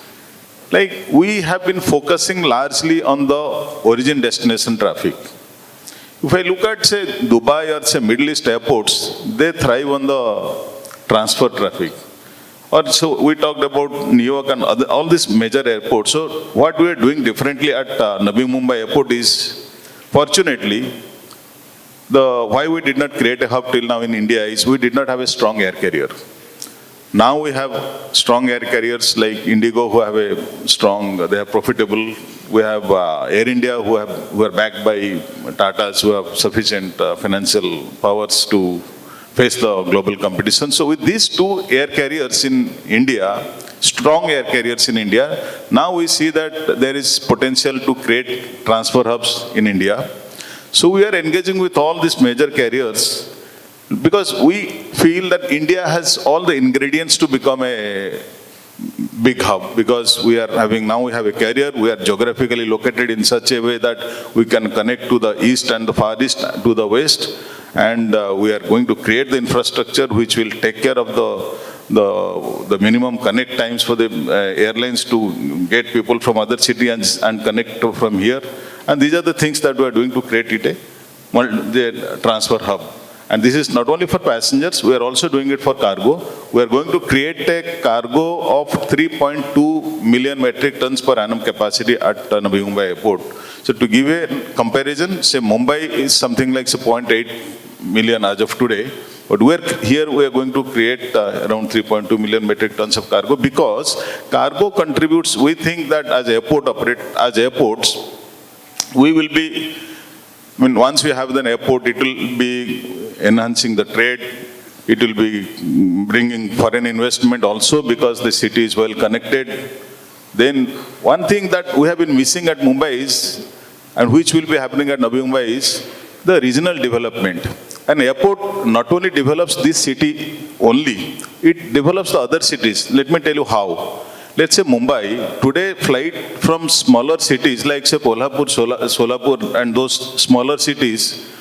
like we have been focusing largely on the origin destination traffic. If I look at, say, Dubai or, say, Middle East airports, they thrive on the transfer traffic. Or so we talked about New York and all these major airports. So what we are doing differently at Navi Mumbai airport is, fortunately, why we did not create a hub till now in India is we did not have a strong air carrier. Now we have strong air carriers like Indigo, who have a strong, they are profitable. We have Air India, who are backed by Tatas, who have sufficient financial powers to face the global competition. So with these 2 air carriers in India, strong air carriers in India, now we see that there is potential to create transfer hubs in India. So we are engaging with all these major carriers because we feel that India has all the ingredients to become a big hub, because now we have a carrier, we are geographically located in such a way that we can connect to the east and the far east, to the west, and we are going to create the infrastructure which will take care of the minimum connect times for the airlines to get people from other cities and connect from here. And these are the things that we are doing to create the transfer hub. And this is not only for passengers, we are also doing it for cargo. We are going to create a cargo of 3.2 million metric tons per annum capacity at Navi Mumbai airport. So to give a comparison, say Mumbai is something like 0.8 million as of today, but we are going to create around 3.2 million metric tons of cargo, because cargo contributes, we think that as airports, we will be, once we have an airport, it will be enhancing the trade, it will be bringing foreign investment also, because the city is well connected. Then one thing that we have been missing at Mumbai is, and which will be happening at Navi Mumbai, is the regional development. An airport not only develops this city only, it develops the other cities. Let me tell you how. Let's say Mumbai, today flight from smaller cities like, say, Kolhapur, Solapur and those smaller cities,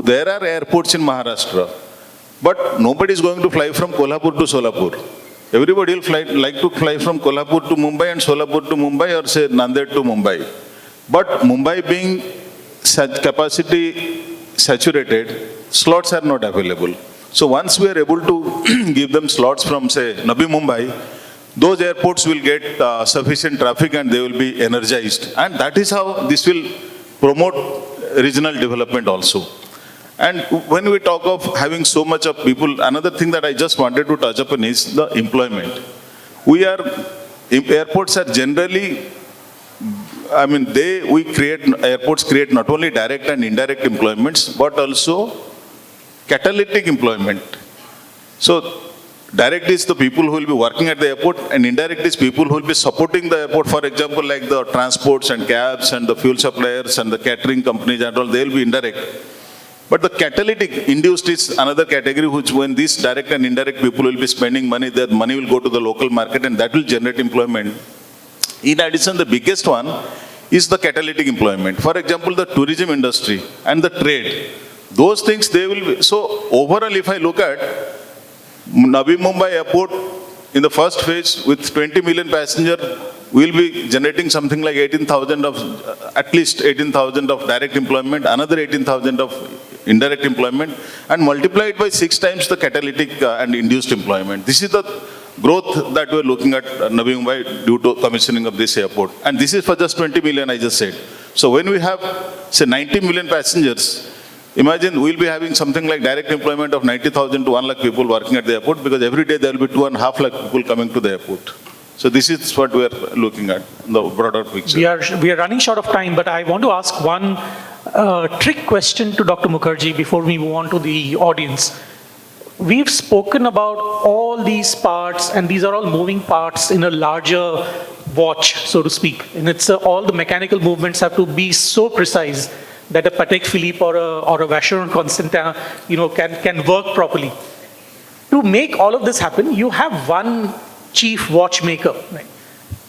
there are airports in Maharashtra, but nobody is going to fly from Kolhapur to Solapur. Everybody will like to fly from Kolhapur to Mumbai and Solapur to Mumbai, or say Nanded to Mumbai. But Mumbai being capacity saturated, slots are not available. So once we are able to give them slots from, say, Navi Mumbai, those airports will get sufficient traffic and they will be energized. And that is how this will promote regional development also. And when we talk of having so much of people, another thing that I just wanted to touch upon is the employment. Airports are generally, airports create not only direct and indirect employments, but also catalytic employment. So direct is the people who will be working at the airport, and indirect is people who will be supporting the airport. For example, like the transports and cabs and the fuel suppliers and the catering companies and all, they will be indirect. But the catalytic induced is another category, which when these direct and indirect people will be spending money, that money will go to the local market and that will generate employment. In addition, the biggest one is the catalytic employment. For example, the tourism industry and the trade. Those things they will be, so overall if I look at Navi Mumbai airport in the first phase with 20 million passenger, we'll be generating something like 18,000 of, at least 18,000 of direct employment, another 18,000 of indirect employment, and multiply it by 6 times the catalytic and induced employment. This is the growth that we're looking at Navi Mumbai due to commissioning of this airport. And this is for just 20 million, I just said. So when we have, say, 90 million passengers, imagine we'll be having something like direct employment of 90,000 to 1 lakh people working at the airport, because every day there will be 2.5 lakh people coming to the airport. So this is what we are looking at, the broader picture. We are running short of time, but I want to ask one trick question to Dr. Mukherjee before we move on to the audience. We've spoken about all these parts, and these are all moving parts in a larger watch, so to speak. And it's all the mechanical movements have to be so precise that a Patek Philippe or a Vacheron Constantin, can work properly. To make all of this happen, you have one chief watchmaker. Right?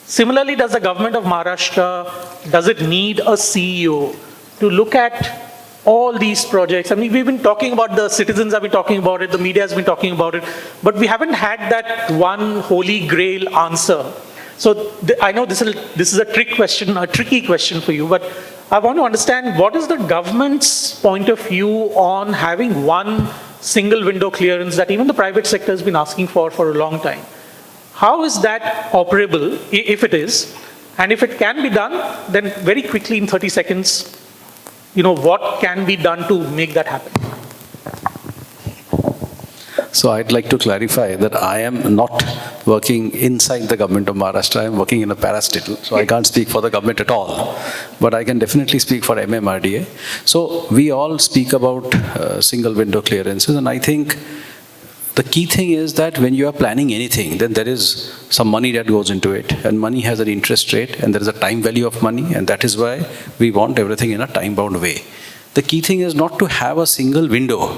Similarly, does the government of Maharashtra, does it need a CEO to look at all these projects? I mean, we've been talking about, the citizens have been talking about it, the media has been talking about it, but we haven't had that one holy grail answer. So I know this is a tricky question for you, but I want to understand, what is the government's point of view on having one single window clearance that even the private sector has been asking for a long time? How is that operable, if it is? And if it can be done, then very quickly in 30 seconds, what can be done to make that happen? So I'd like to clarify that I am not working inside the government of Maharashtra. I am working in a parastatal, so I can't speak for the government at all. But I can definitely speak for MMRDA. So we all speak about single window clearances, and I think the key thing is that when you are planning anything, then there is some money that goes into it, and money has an interest rate, and there is a time value of money, and that is why we want everything in a time-bound way. The key thing is not to have a single window,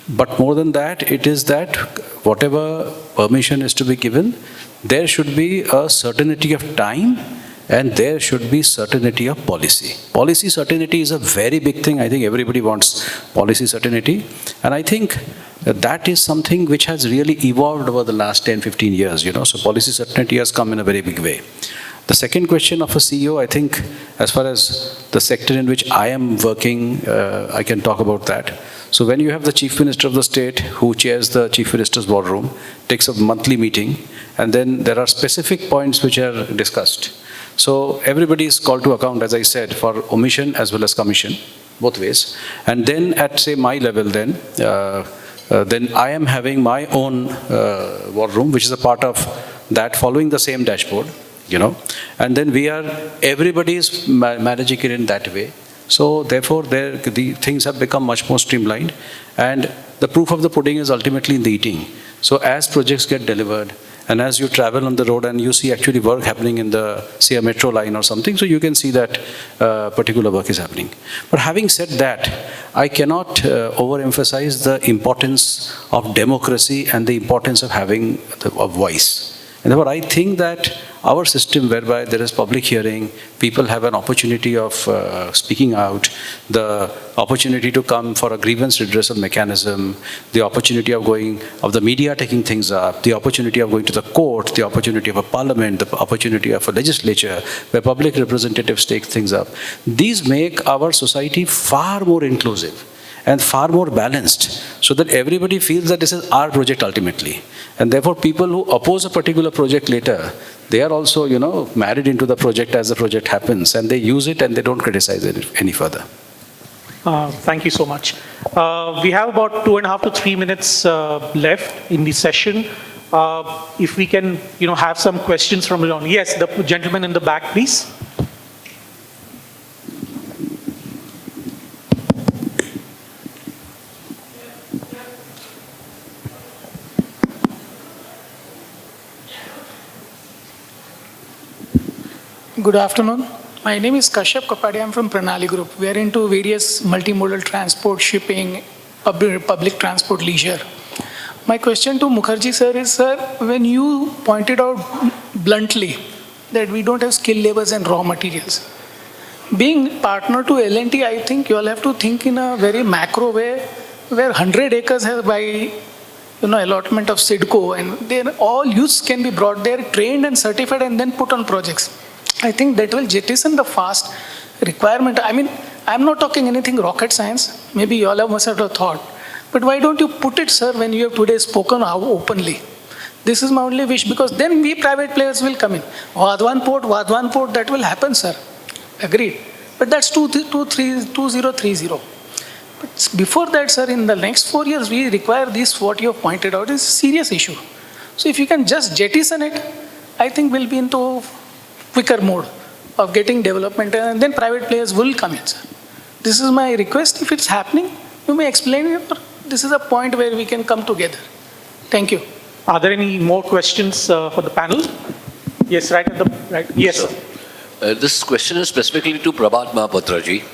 but more than that, it is that whatever permission is to be given, there should be a certainty of time, and there should be certainty of policy. Policy certainty is a very big thing. I think everybody wants policy certainty, and I think that is something which has really evolved over the last 10-15 years, so policy certainty has come in a very big way. The second question of a CEO, I think, as far as the sector in which I am working, I can talk about that. So when you have the Chief Minister of the state who chairs the Chief Minister's War Room, takes a monthly meeting, and then there are specific points which are discussed. So everybody is called to account, as I said, for omission as well as commission, both ways. And then at, say, my level then I am having my own war room, which is a part of that, following the same dashboard, and then everybody is managing it in that way. So therefore, the things have become much more streamlined, and the proof of the pudding is ultimately in the eating. So as projects get delivered, and as you travel on the road and you see actually work happening in the, say, a metro line or something, so you can see that particular work is happening. But having said that, I cannot overemphasize the importance of democracy and the importance of having a voice. And therefore, I think that our system, whereby there is public hearing, people have an opportunity of speaking out, the opportunity to come for a grievance redressal mechanism, the opportunity of the media taking things up, the opportunity of going to the court, the opportunity of a parliament, the opportunity of a legislature, where public representatives take things up. These make our society far more inclusive and far more balanced, so that everybody feels that this is our project ultimately. And therefore, people who oppose a particular project later, they are also, married into the project as the project happens, and they use it and they don't criticize it any further. Thank you so much. We have about 2.5 to 3 minutes left in the session. If we can, have some questions from the audience. Yes, the gentleman in the back, please. Good afternoon. My name is Kashyap Kapade. I'm from Pranali Group. We are into various multimodal transport, shipping, public transport, leisure. My question to Mukherjee sir is, sir, when you pointed out bluntly that we don't have skilled labors and raw materials, being partner to L&T, I think you all have to think in a very macro way, where 100 acres has by allotment of SIDCO, and then all youths can be brought there, trained and certified, and then put on projects. I think that will jettison the fast requirement. I mean, I'm not talking anything rocket science. Maybe you all must have thought. But why don't you put it, sir, when you have today spoken openly? This is my only wish, because then we private players will come in. Vadhavan port, that will happen, sir. Agreed. But that's 2030. But before that, sir, in the next 4 years, we require this, what you have pointed out, is a serious issue. So if you can just jettison it, I think we'll be into quicker mode of getting development, and then private players will come in, sir. This is my request. If it's happening, you may explain it. This is a point where we can come together. Thank you. Are there any more questions for the panel? Yes, right at the right. Yes. This question is specifically to Prabhat Mahapatra ji.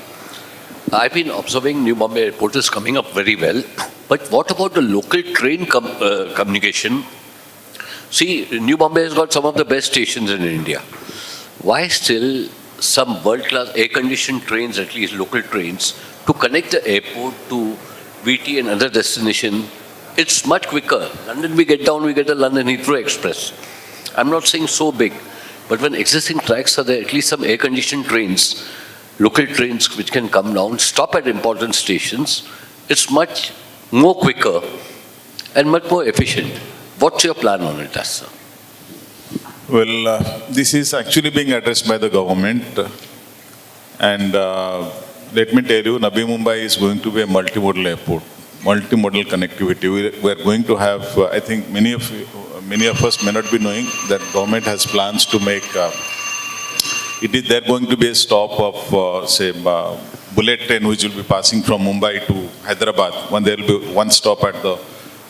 I've been observing New Bombay Airport is coming up very well, but what about the local train communication? See, New Bombay has got some of the best stations in India. Why still some world-class air-conditioned trains, at least local trains, to connect the airport to VT and other destination? It's much quicker. London we get down, we get a London Heathrow Express. I'm not saying so big, but when existing tracks are there, at least some air-conditioned trains, local trains which can come down, stop at important stations, it's much more quicker and much more efficient. What's your plan on it, sir? Well, this is actually being addressed by the government. And let me tell you, Navi Mumbai is going to be a multimodal airport, multimodal connectivity. We are going to have, I think many of us may not be knowing that government has plans to make, they're going to be a stop of, say, bullet train which will be passing from Mumbai to Hyderabad, when there will be one stop at the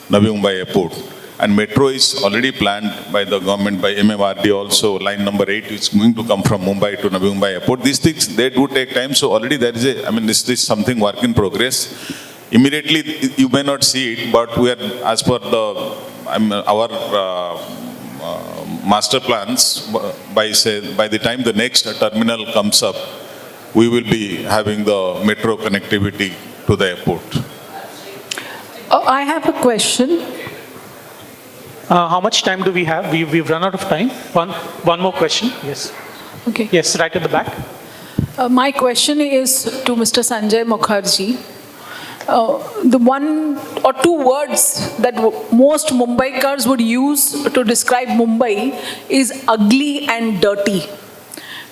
Navi Mumbai airport. And metro is already planned by the government, by MMRDA also. Line number 8 is going to come from Mumbai to Navi Mumbai airport. These things, they do take time. So already there is this is something work in progress. Immediately, you may not see it, but we are, as per the, our master plans, by the time the next terminal comes up, we will be having the metro connectivity to the airport. I have a question. How much time do we have? We've run out of time. One more question. Yes. Okay. Yes, right at the back. My question is to Mr. Sanjay Mukherjee. The one or two words that most Mumbaikars would use to describe Mumbai is ugly and dirty.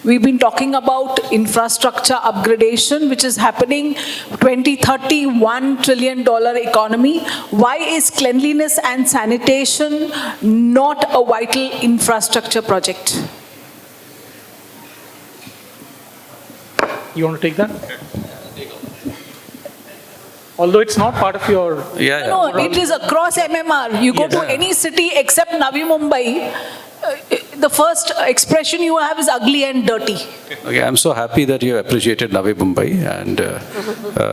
We've been talking about infrastructure upgradation, which is happening, 2030, $1 trillion economy. Why is cleanliness and sanitation not a vital infrastructure project? You want to take that? Although it's not part of your... No, it is across MMR. You go to any city except Navi Mumbai, the first expression you have is ugly and dirty. Okay, I'm so happy that you appreciated Navi Mumbai, and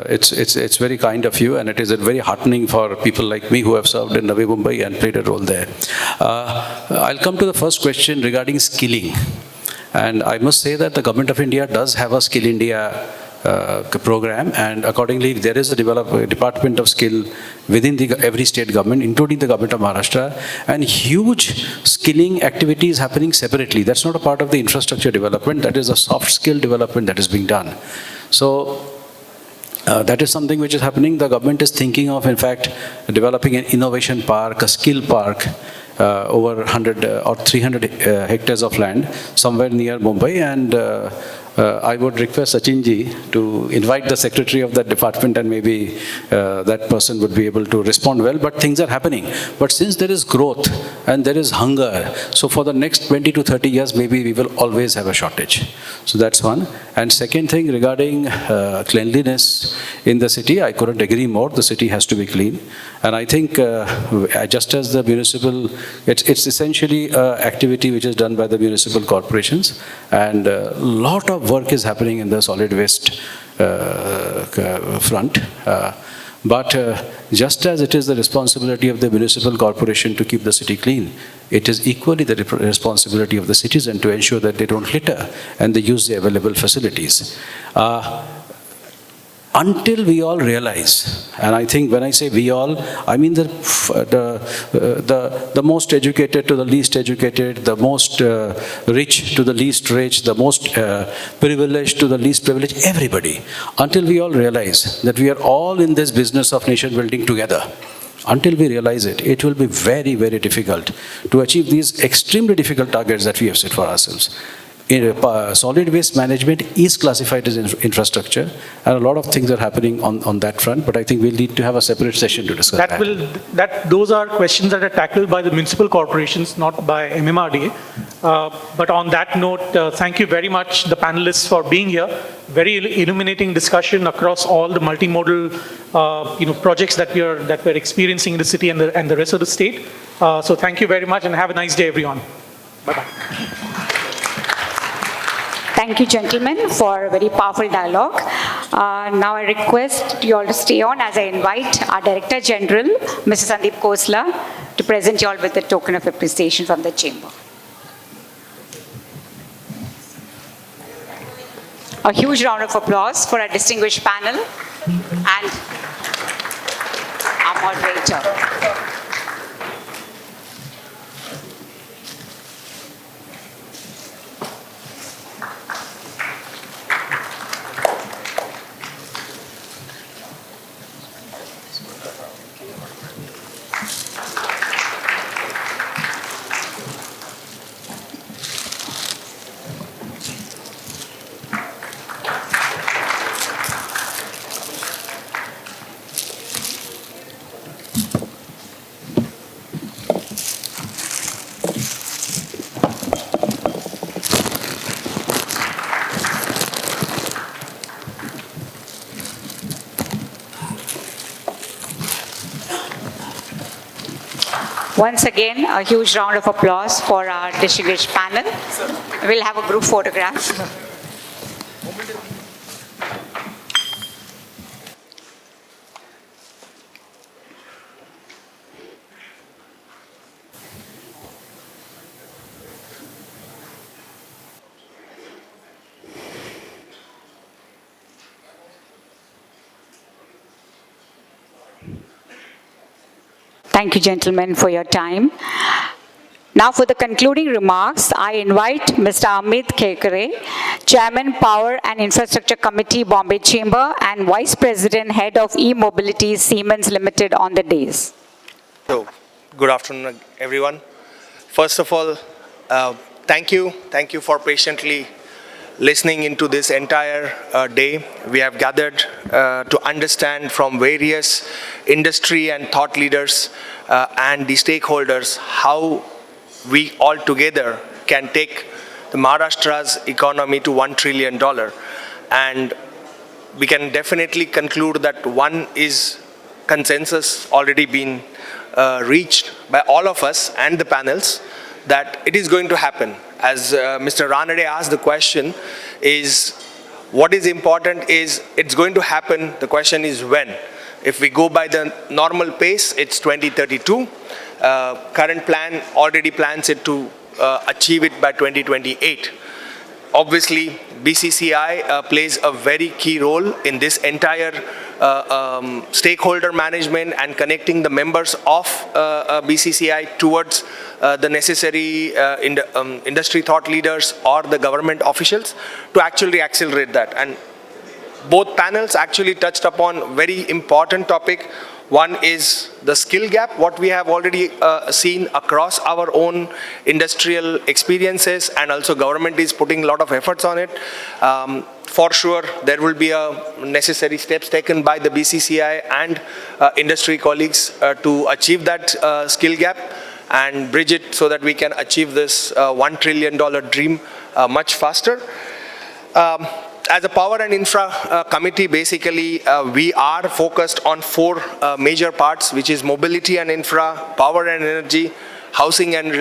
it's very kind of you, and it is very heartening for people like me who have served in Navi Mumbai and played a role there. I'll come to the first question regarding skilling. And I must say that the Government of India does have a Skill India program, and accordingly there is a Department of Skill within every state government, including the Government of Maharashtra, and huge skilling activities happening separately. That's not a part of the infrastructure development, that is a soft skill development that is being done. So that is something which is happening. The government is thinking of, in fact, developing an innovation park, a skill park, over 100 or 300 hectares of land somewhere near Mumbai, and I would request Sachin ji to invite the secretary of that department, and maybe that person would be able to respond well. But things are happening. But since there is growth and there is hunger, so for the next 20 to 30 years, maybe we will always have a shortage. So that's one. And second thing, regarding cleanliness in the city, I couldn't agree more. The city has to be clean. And I think just as the municipal, it's essentially an activity which is done by the municipal corporations, and a lot of work is happening in the solid waste front. But just as it is the responsibility of the municipal corporation to keep the city clean, it is equally the responsibility of the citizen to ensure that they don't litter and they use the available facilities. Until we all realize, and I think when I say we all, I mean the most educated to the least educated, the most rich to the least rich, the most privileged to the least privileged, everybody. Until we all realize that we are all in this business of nation building together, until we realize it, it will be very, very difficult to achieve these extremely difficult targets that we have set for ourselves. Solid waste management is classified as infrastructure, and a lot of things are happening on that front, but I think we'll need to have a separate session to discuss that. Those are questions that are tackled by the municipal corporations, not by MMRDA. But on that note, thank you very much, the panelists, for being here. Very illuminating discussion across all the multimodal projects that we're experiencing in the city and the rest of the state. So thank you very much, and have a nice day, everyone. Bye-bye. Thank you, gentlemen, for a very powerful dialogue. Now I request you all to stay on as I invite our Director General, Mr. Sandeep Khosla, to present you all with the token of appreciation from the Chamber. A huge round of applause for our distinguished panel and our moderator. Once again, a huge round of applause for our distinguished panel. We'll have a group photograph. Thank you, gentlemen, for your time. Now, for the concluding remarks, I invite Mr. Amit Kekare, Chairman, Power and Infrastructure Committee, Bombay Chamber, and Vice President, Head of eMobility, Siemens Limited, on the dais. So, good afternoon, everyone. First of all, thank you. Thank you for patiently listening into this entire day. We have gathered to understand from various industry and thought leaders and the stakeholders how we all together can take the Maharashtra's economy to $1 trillion. And we can definitely conclude that one is consensus already been reached by all of us and the panels that it is going to happen. As Mr. Ranade asked the question, is what is important is it's going to happen. The question is when. If we go by the normal pace, it's 2032. Current plan already plans it to achieve it by 2028. Obviously, BCCI plays a very key role in this entire stakeholder management and connecting the members of BCCI towards the necessary industry thought leaders or the government officials to actually accelerate that. And both panels actually touched upon very important topic. One is the skill gap, what we have already seen across our own industrial experiences, and also government is putting a lot of efforts on it. For sure, there will be necessary steps taken by the BCCI and industry colleagues to achieve that skill gap and bridge it so that we can achieve this $1 trillion dream much faster. As a Power and Infra committee, basically, we are focused on four major parts, which is mobility and infra, power and energy, housing and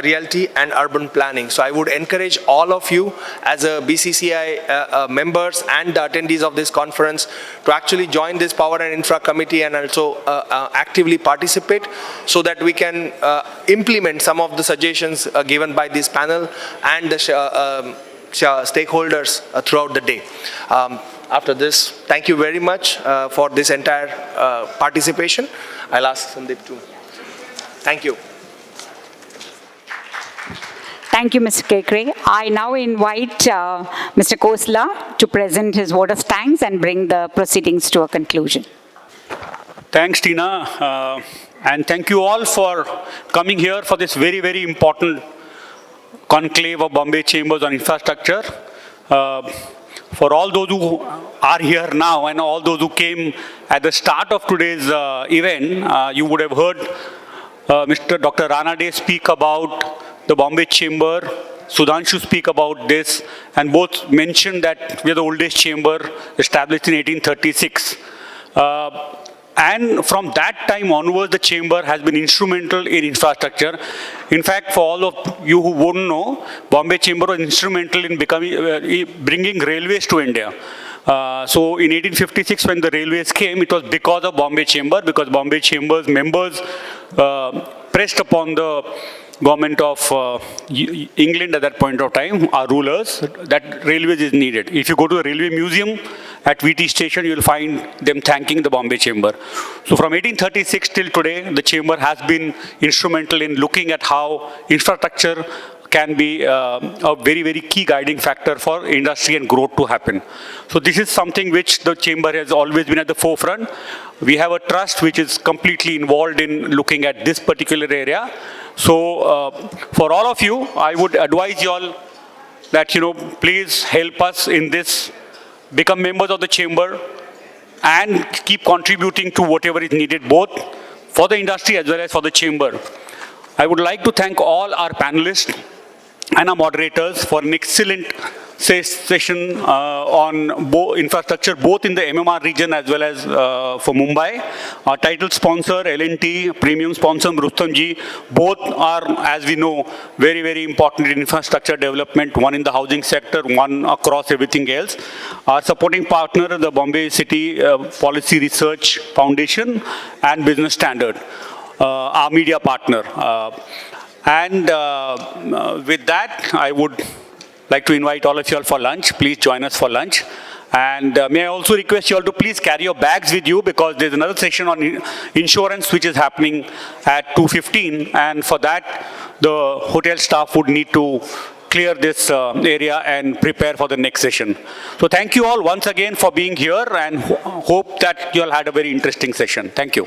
realty, and urban planning. So I would encourage all of you as a BCCI members and the attendees of this conference to actually join this Power and Infra Committee and also actively participate so that we can implement some of the suggestions given by this panel and the stakeholders throughout the day. After this, thank you very much for this entire participation. I'll ask Sandeep to. Thank you. Thank you, Mr. Kekare. I now invite Mr. Khosla to present his vote of thanks and bring the proceedings to a conclusion. Thanks, Tina. And thank you all for coming here for this very, very important conclave of Bombay Chambers on infrastructure. For all those who are here now and all those who came at the start of today's event, you would have heard Mr. Dr. Ranade speak about the Bombay Chamber, Sudhanshu speak about this, and both mentioned that we are the oldest chamber established in 1836. And from that time onwards, the chamber has been instrumental in infrastructure. In fact, for all of you who wouldn't know, Bombay Chamber was instrumental in bringing railways to India. So in 1856, when the railways came, it was because of Bombay Chamber, because Bombay Chamber's members pressed upon the government of England at that point of time, our rulers, that railways is needed. If you go to the railway museum at VT station, you'll find them thanking the Bombay Chamber. So from 1836 till today, the chamber has been instrumental in looking at how infrastructure can be a very, very key guiding factor for industry and growth to happen. So this is something which the chamber has always been at the forefront. We have a trust which is completely involved in looking at this particular area. So for all of you, I would advise you all that, please help us in this, become members of the chamber and keep contributing to whatever is needed, both for the industry as well as for the chamber. I would like to thank all our panelists and our moderators for an excellent session on infrastructure, both in the MMR region as well as for Mumbai. Our title sponsor, L&T, premium sponsor, Rustamji, both are, as we know, very, very important in infrastructure development, one in the housing sector, one across everything else. Our supporting partner, the Bombay City Policy Research Foundation and Business Standard, our media partner. With that, I would like to invite all of you all for lunch. Please join us for lunch. And may I also request you all to please carry your bags with you, because there's another session on insurance which is happening at 2:15. And for that, the hotel staff would need to clear this area and prepare for the next session. So thank you all once again for being here, and hope that you all had a very interesting session. Thank you.